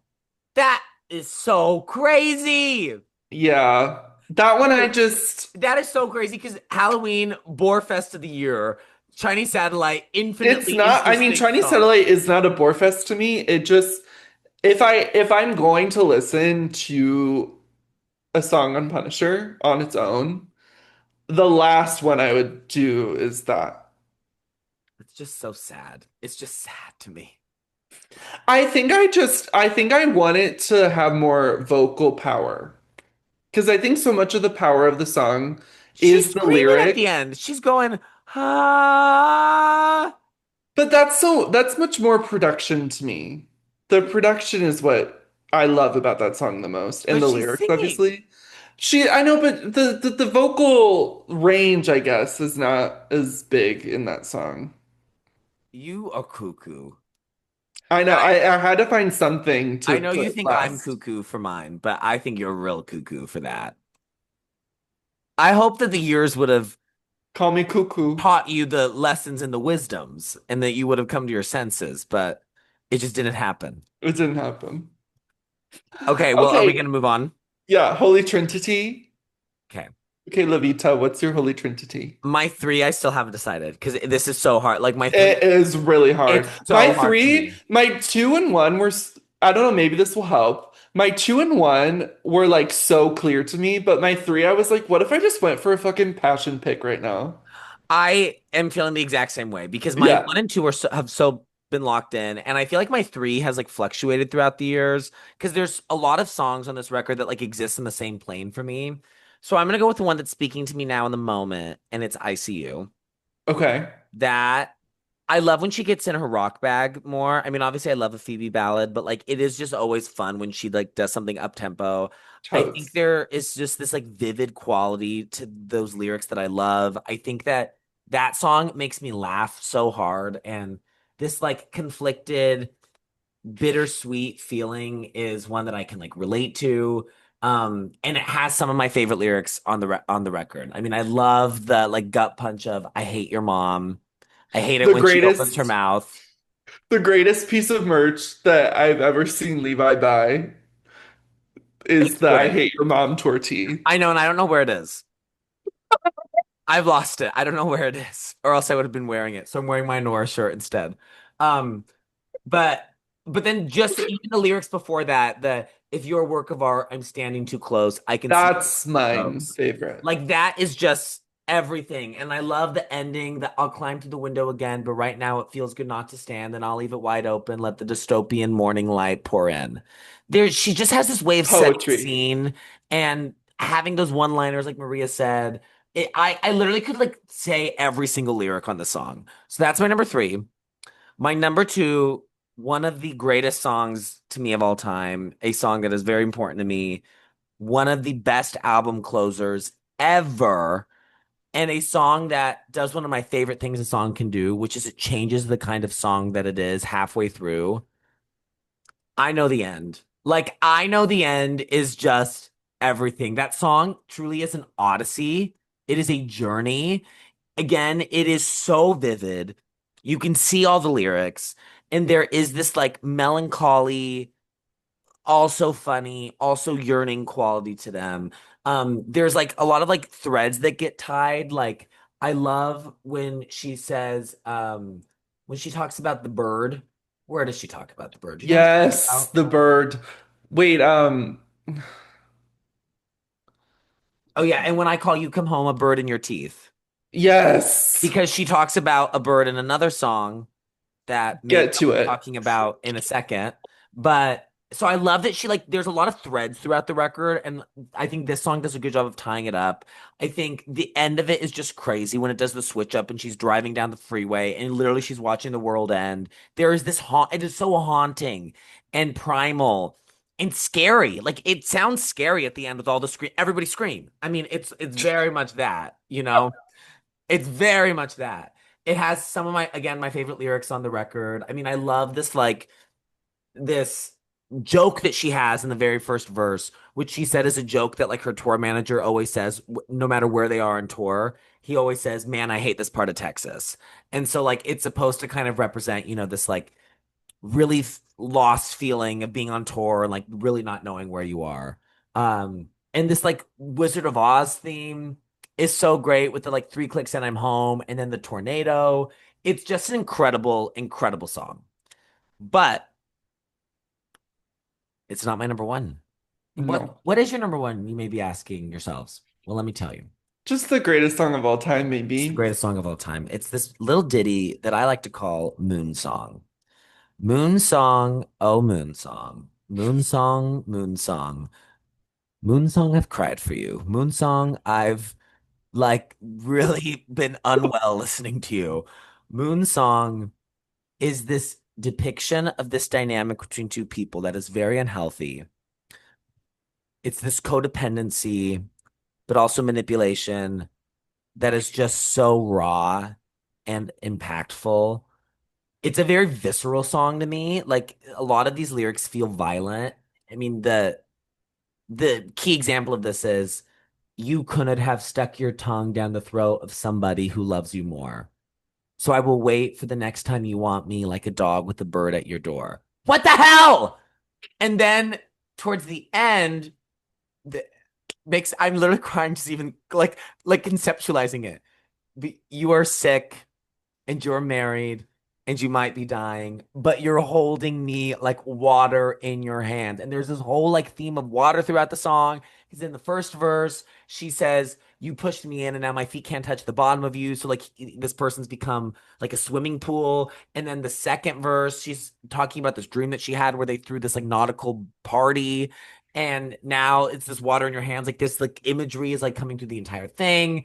That is so crazy. Yeah, that one I Dude, just, that is so crazy because Halloween, Boar Fest of the Year, Chinese Satellite, it's infinitely not, I mean, interesting Chinese song. Satellite is not a bore fest to me. It just, if I'm going to listen to a song on Punisher on its own, the last one I would do is that. It's just so sad. It's just sad to me. I think I want it to have more vocal power. Because I think so much of the power of the song She's is the screaming at the lyrics. end. She's going, ah. But that's much more production to me. The production is what I love about that song the most, and But the she's lyrics, singing. obviously. I know, but the vocal range, I guess, is not as big in that song. You are cuckoo. I know. And I had to find something I to know you put think I'm last. cuckoo for mine, but I think you're real cuckoo for that. I hope that the years would have Call me cuckoo. taught you the lessons and the wisdoms and that you would have come to your senses, but it just didn't happen. It didn't happen. Okay, well, are we Okay, going to move on? yeah, Holy Trinity. Okay. Okay, Lavita, what's your Holy Trinity? My three, I still haven't decided because this is so hard. Like my three, It is really hard. it's My so hard for three, me. my two and one were, I don't know, maybe this will help. My two and one were like so clear to me, but my three, I was like, what if I just went for a fucking passion pick right now? I am feeling the exact same way because my Yeah. one and two are have so been locked in. And I feel like my three has like fluctuated throughout the years because there's a lot of songs on this record that like exist in the same plane for me. So I'm gonna go with the one that's speaking to me now in the moment, and it's ICU. Okay. That I love when she gets in her rock bag more. I mean, obviously I love a Phoebe ballad, but like it is just always fun when she like does something up tempo. I think Totes. there is just this like vivid quality to those lyrics that I love. I think that that song makes me laugh so hard, and this like conflicted bittersweet feeling is one that I can like relate to. And it has some of my favorite lyrics on on the record. I mean, I love the like gut punch of I hate your mom. I hate it The when she opens her greatest, mouth. the greatest piece of merch that I've ever seen Levi buy is It's the I great. hate your mom tortille. I know, and I don't know where it is. I've lost it. I don't know where it is, or else I would have been wearing it. So I'm wearing my Nora shirt instead. Um, but but then just even the lyrics before that, the if you're a work of art, I'm standing too close. I can see That's mine ghosts. favorite. Like that is just everything. And I love the ending that I'll climb to the window again, but right now it feels good not to stand. Then I'll leave it wide open, let the dystopian morning light pour in. There, she just has this way of setting the Poetry. scene and having those one-liners, like Maria said. I literally could like say every single lyric on the song. So that's my number three. My number two, one of the greatest songs to me of all time, a song that is very important to me, one of the best album closers ever, and a song that does one of my favorite things a song can do, which is it changes the kind of song that it is halfway through. I know the end. Like, I know the end is just everything. That song truly is an odyssey. It is a journey. Again, it is so vivid. You can see all the lyrics, and there is this like melancholy, also funny, also yearning quality to them. There's like a lot of like threads that get tied. Like I love when she says, when she talks about the bird. Where does she talk about the bird? Do you know what she's talking Yes, about? the bird. Wait, Oh yeah, and when I call you come home, a bird in your teeth. yes. Because she talks about a bird in another song that maybe Get I'll to be it. talking about in a second. But so I love that she like there's a lot of threads throughout the record, and I think this song does a good job of tying it up. I think the end of it is just crazy when it does the switch up and she's driving down the freeway and literally she's watching the world end. There is this haunt, it is so haunting and primal and scary. Like it sounds scary at the end with all the scream, everybody scream. I mean, it's very much that, you know? It's very much that. It has some of my, again, my favorite lyrics on the record. I mean, I love this, like, this joke that she has in the very first verse, which she said is a joke that, like, her tour manager always says, no matter where they are on tour, he always says, man, I hate this part of Texas. And so, like, it's supposed to kind of represent, this, like, really lost feeling of being on tour and like really not knowing where you are. And this like Wizard of Oz theme is so great with the like three clicks and I'm home and then the tornado. It's just an incredible, incredible song. But it's not my number one. What No. what is your number one? You may be asking yourselves. Well, let me tell you. Just the greatest song of all time, It's the maybe. greatest song of all time. It's this little ditty that I like to call Moon Song. Moon Song, oh Moon Song. Moon Song, Moon Song. Moonsong, I've cried for you. Moonsong, I've like really been unwell listening to you. Moonsong is this depiction of this dynamic between two people that is very unhealthy. It's this codependency, but also manipulation that is just so raw and impactful. It's a very visceral song to me. Like a lot of these lyrics feel violent. I mean, the key example of this is you couldn't have stuck your tongue down the throat of somebody who loves you more. So I will wait for the next time you want me like a dog with a bird at your door. What the hell? And then towards the end, the makes I'm literally crying just even like conceptualizing it. You are sick and you're married and you might be dying, but you're holding me like water in your hand. And there's this whole like theme of water throughout the song. Because in the first verse, she says, "You pushed me in, and now my feet can't touch the bottom of you." So like this person's become like a swimming pool. And then the second verse, she's talking about this dream that she had where they threw this like nautical party, and now it's this water in your hands. Like this like imagery is like coming through the entire thing.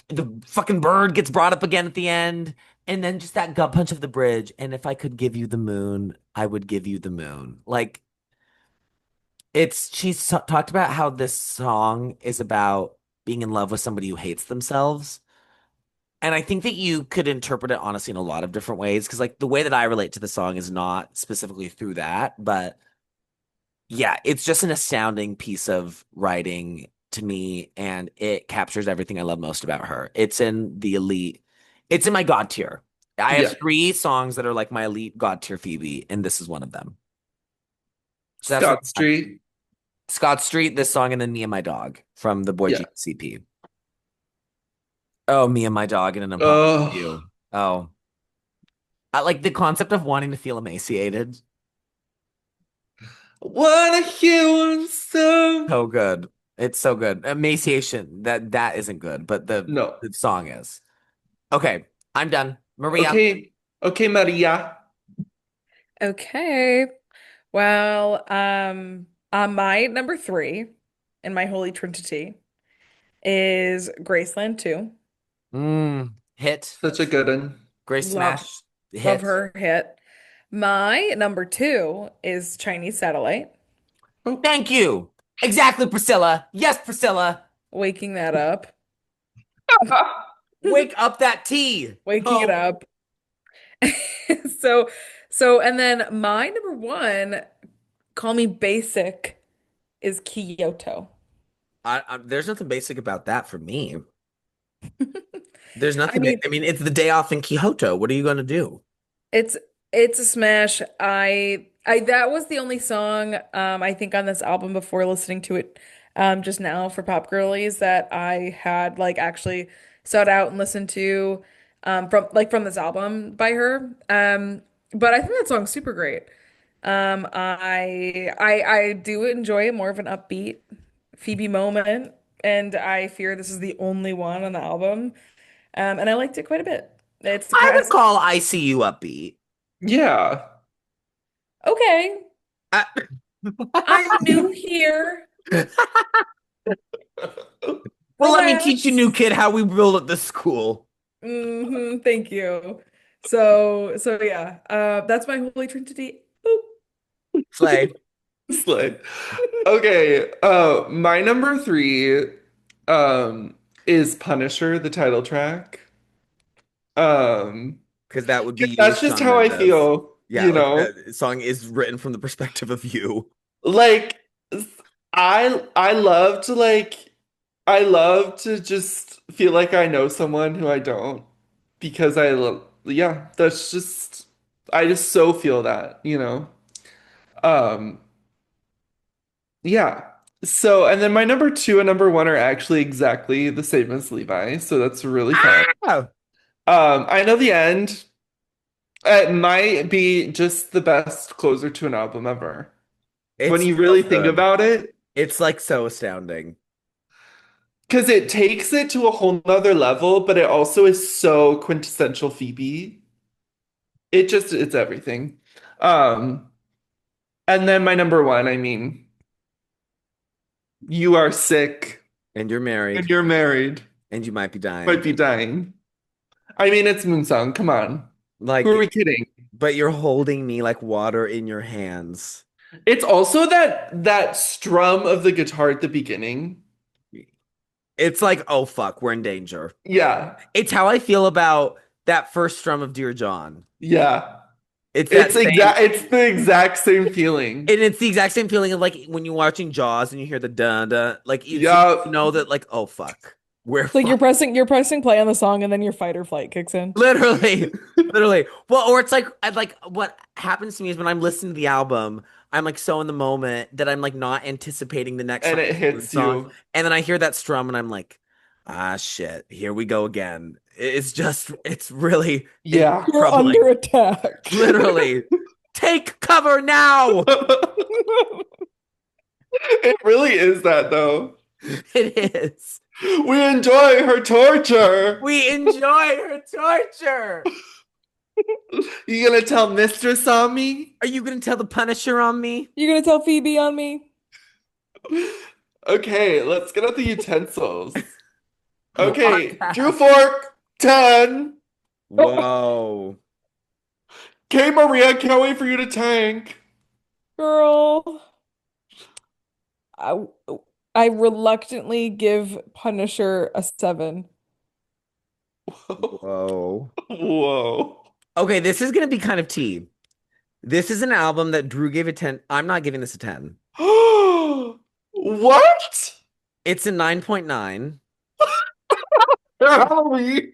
The fucking bird gets brought up again at the end. And then just that gut punch of the bridge. And if I could give you the moon, I would give you the moon. Like talked about how this song is about being in love with somebody who hates themselves. And I think that you could interpret it honestly in a lot of different ways. Cause like the way that I relate to the song is not specifically through that, but yeah, it's just an astounding piece of writing to me, and it captures everything I love most about her. It's in the elite, it's in my God tier. I have Yeah. three songs that are like my elite God tier Phoebe, and this is one of them. So that's what Scott Street. Scott Street, this song, and then Me and My Dog from the Boy Yeah. Genius CP. Oh, Me and My Dog in an impossible Oh, view. Oh, I like the concept of wanting to feel emaciated. what a human song. So good. It's so good. Emaciation, that isn't good, but No. the song is. Okay, I'm done. Maria. Okay. Okay, Maria. Okay. Well, on my number three in my holy trinity is Graceland 2. Hit. Such a good one. Grace Love Smash. love Hit. her hit. My number two is Chinese Satellite. Oh. Thank you. Exactly, Priscilla. Yes, Priscilla. Waking that up. Wake up that tea. Waking it Oh, up. So and then my number one, call me basic, is Kyoto. there's nothing basic about that for me. There's I nothing. mean, I mean, it's the day off in Kyoto. What are you going to do? It's it's a smash. I that was the only song I think on this album before listening to it just now for Pop Girlies that I had like actually sought out and listened to from this album by her. But I think that song's super great. I do enjoy more of an upbeat Phoebe moment, and I fear this is the only one on the album. And I liked it quite a bit. It's I would past call ICU upbeat. Yeah. okay. I- I'm new here. Well, let me teach you, Relax. new kid, how we build at this school. Thank you. So yeah. That's my holy trinity. Boop. Slay. Slay. Okay. My number three, is Punisher, the title track. Um, Because that would be 'Cause you with that's just Shawn how I Mendes. feel, Yeah, you like know? the song is written from the perspective of you. Like, I love to I love to just feel like I know someone who I don't because yeah, that's just I just so feel that, you know. Um, yeah. So, and then my number two and number one are actually exactly the same as Levi, so that's really fun. Ah! I know the end. It might be just the best closer to an album ever. When It's you so really think good. about it, It's like so astounding. because it takes it to a whole nother level, but it also is so quintessential Phoebe. It's everything. Um, and then my number one, I mean, you are sick And you're and married, you're married, and you might be might dying. be dying. I mean, it's Moonsong. Come on. Who are Like, we kidding? but you're holding me like water in your hands. It's also that strum of the guitar at the beginning. It's like, oh fuck, we're in danger. Yeah, It's how I feel about that first strum of Dear John. yeah. It's that same, It's the exact same feeling. and it's the exact same feeling of like when you're watching Jaws and you hear the dun dun, like you Yup. know that like, oh fuck, we're It's like fucked. you're pressing play on the song and then your fight or flight kicks in. Literally, literally. Well, or it's like I like what happens to me is when I'm listening to the album, I'm like so in the moment that I'm like not anticipating the next And it hits song, you. and then I hear that strum and I'm like, ah shit, here we go again. It's just it's Yeah. You're troubling. under attack. Literally, take cover now. It really is that though. It is. We enjoy her torture. We enjoy her torture. You gonna tell Mistress on me? Are you gonna tell the Punisher on me? You gonna tell Phoebe on me? Okay, let's get out the utensils. On Okay, Drew task. Fork, 10. Whoa. Okay, Maria, can't wait for you to tank. Girl, I I reluctantly give Punisher a 7. Whoa. Whoa. Okay, this is gonna be kind of tea. This is an album that Drew gave a 10. I'm not giving this a 10. What? It's a 9.9 Halloween.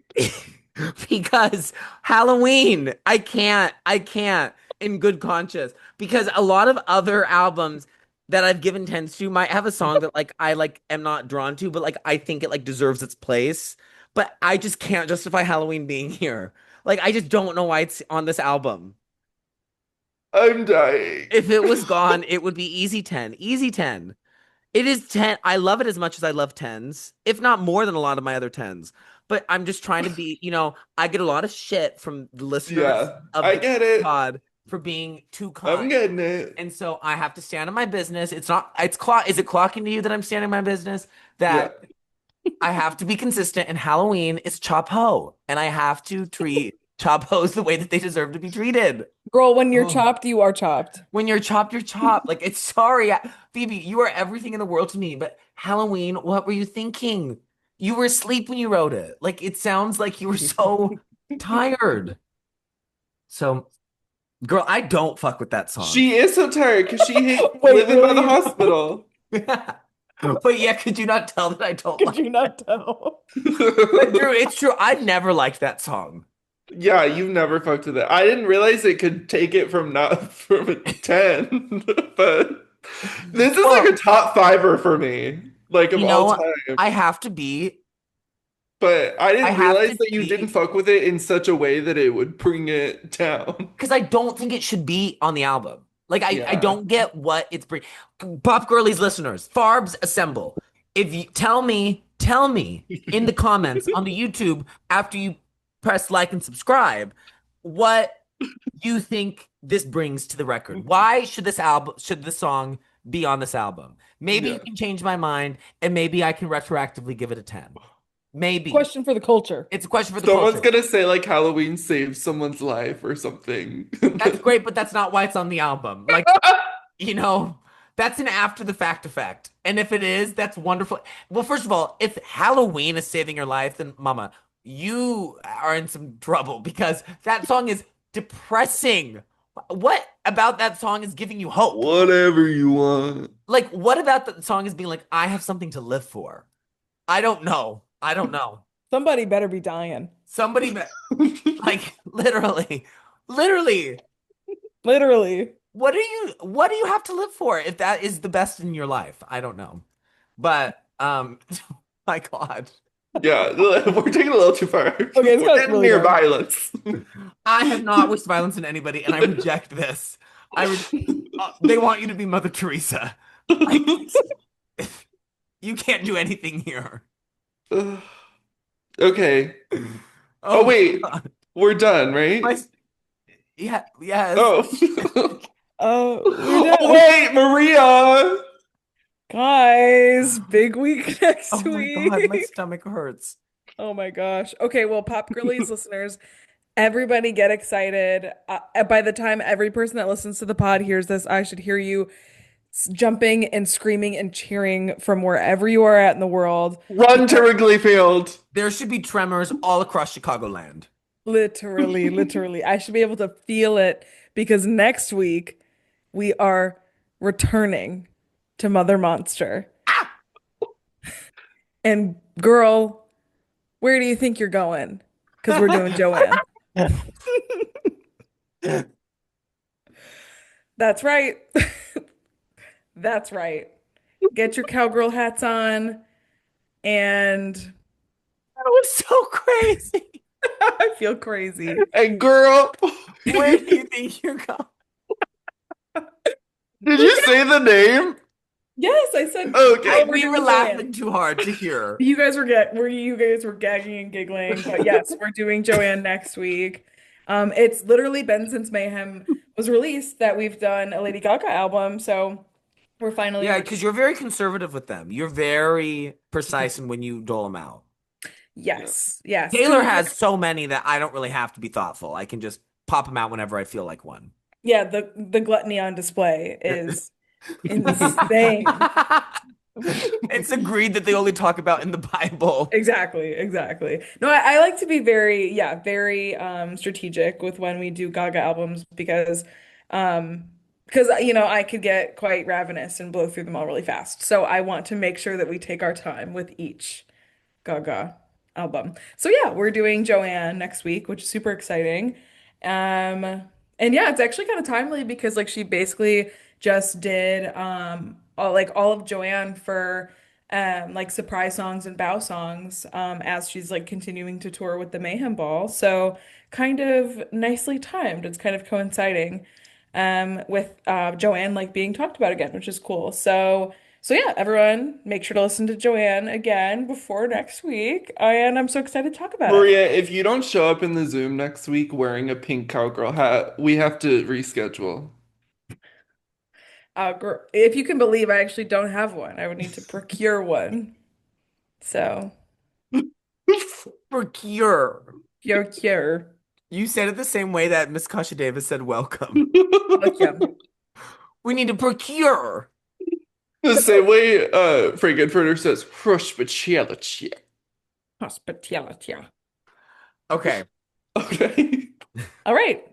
because Halloween. I can't in good conscience because a lot of other albums that I've given 10s to might have a song that like I like am not drawn to, but like I think it like deserves its place. But I just can't justify Halloween being here. Like I just don't know why it's on this album. I'm dying. If it was gone, it would be easy 10. Easy 10. It is 10. I love it as much as I love 10s, if not more than a lot of my other 10s. But I'm just trying to be, I get a lot of shit from the listeners Yeah, of I the get it. pod for being too I'm kind. getting it. And so I have to stand on my business. It's not, is it clocking to you that I'm standing on my business? Yeah. That I have to be consistent, and Halloween is Chop Ho, and I have to treat Chop Ho's the way that they deserve to be treated. Girl, when you're Oh. chopped, you are chopped. When you're chopped, you're chopped. Like, it's sorry, Phoebe, you are everything in the world to me. But Halloween, what were you thinking? You were asleep when you wrote it. Like, it sounds like you were so tired. So, girl, I don't fuck with that song. She is so tired because she hates Wait, living by really? the You don't? hospital. But yeah, could you not tell that I don't Could like you not tell? But Drew, it's true. I never liked that song. Yeah, you've never fucked with it. I didn't realize it could take it from not from a 10, but this is like Well, a top fiver for me, like of you all know, time. I have to be, But I I didn't have realize to that you didn't be, fuck with it in such a way that it would bring it down. because I don't think it should be on the album. Like I Yeah. don't get what it's bring. Pop Girlies listeners, Farbs assemble. If you tell me in the comments on the YouTube after you press like and subscribe, what you think this brings to the record. Why should this song be on this album? Maybe you Yeah. can change my mind and maybe I can retroactively give it a 10. Maybe. Question for the culture. It's a question for the Someone's culture. gonna say like Halloween saved someone's life or something. That's great, but that's not why it's on the album. Like, you know, that's an after the fact effect. And if it is, that's wonderful. Well, first of all, if Halloween is saving your life, then mama, you are in some trouble because that song is depressing. What about that song is giving you hope? Whatever you want. Like, what about the song is being like, I have something to live for? I don't know. I don't know. Somebody better be dying. Somebody, like, literally. Literally. What do you have to live for if that is the best in your life? I don't know. But my God. Yeah, we're taking it a little too far. Okay, it's We're got getting really near dark. violence. I have not wished violence on anybody and I reject this. They want you to be Mother Teresa. Like, you can't do anything here. Okay. Oh Oh my wait, God. we're done, right? My, yeah, yes. Oh. Oh, we're Oh done. wait, Maria. Guys, big week Oh next my God, my week. stomach hurts. Oh my gosh. Okay, well, Pop Girlies listeners, everybody get excited. By the time every person that listens to the pod hears this, I should hear you jumping and screaming and cheering from wherever you are at in the world. Run to Wrigley Field. There should be tremors all across Chicagoland. Literally, literally. I should be able to feel it because next week we are returning to Mother Monster. And girl, where do you think you're going? Because we're doing Joanne. That's right. That's right. Get your cowgirl hats on and That was so crazy. I feel crazy. And girl, Where do you think you're going? did you say the name? Yes, I said Okay. oh, Like we're we were doing laughing Joanne. too hard to hear. You guys were gagging and giggling, but yes, we're doing Joanne next week. It's literally been since Mayhem was released that we've done a Lady Gaga album, so we're finally Yeah, we're because you're very conservative with them. You're very precise in when you dole them out. Yeah. yes, Taylor because has so many that I don't really have to be thoughtful. I can just pop them out whenever I feel like one. yeah, the gluttony on display is insane. It's agreed that they only talk about in the Bible. Exactly, exactly. No, I like to be very, yeah, very strategic with when we do Gaga albums um because you know, I could get quite ravenous and blow through them all really fast. So I want to make sure that we take our time with each Gaga album. So yeah, we're doing Joanne next week, which is super exciting. Um, and yeah, it's actually kind of timely because like she basically just did all of Joanne for like surprise songs and bow songs as she's like continuing to tour with the Mayhem Ball. So kind of nicely timed. It's kind of coinciding with Joanne like being talked about again, which is cool. So yeah, everyone, make sure to listen to Joanne again before next week. And I'm so excited to talk about it. Maria, if you don't show up in the Zoom next week wearing a pink cowgirl hat, we have to reschedule. If you can believe, I actually don't have one. I would need to procure one. So, Procure. procure. You said it the same way that Miss Kasha Davis said welcome. Look, yeah. We need to procure. The same way Frankenfurter says hospitality. Hospitality. Okay. Okay. All right.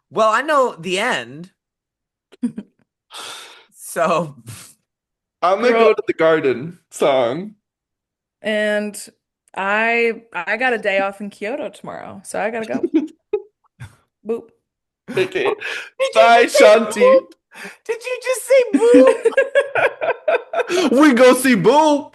Well, I know the end. So, I'm gonna Girl, go to the garden song. and I got a day off in Kyoto tomorrow, so I gotta go. Boop. Okay. did you Bye, just say Shanti. boop? Did you just say boop? We go see Boop.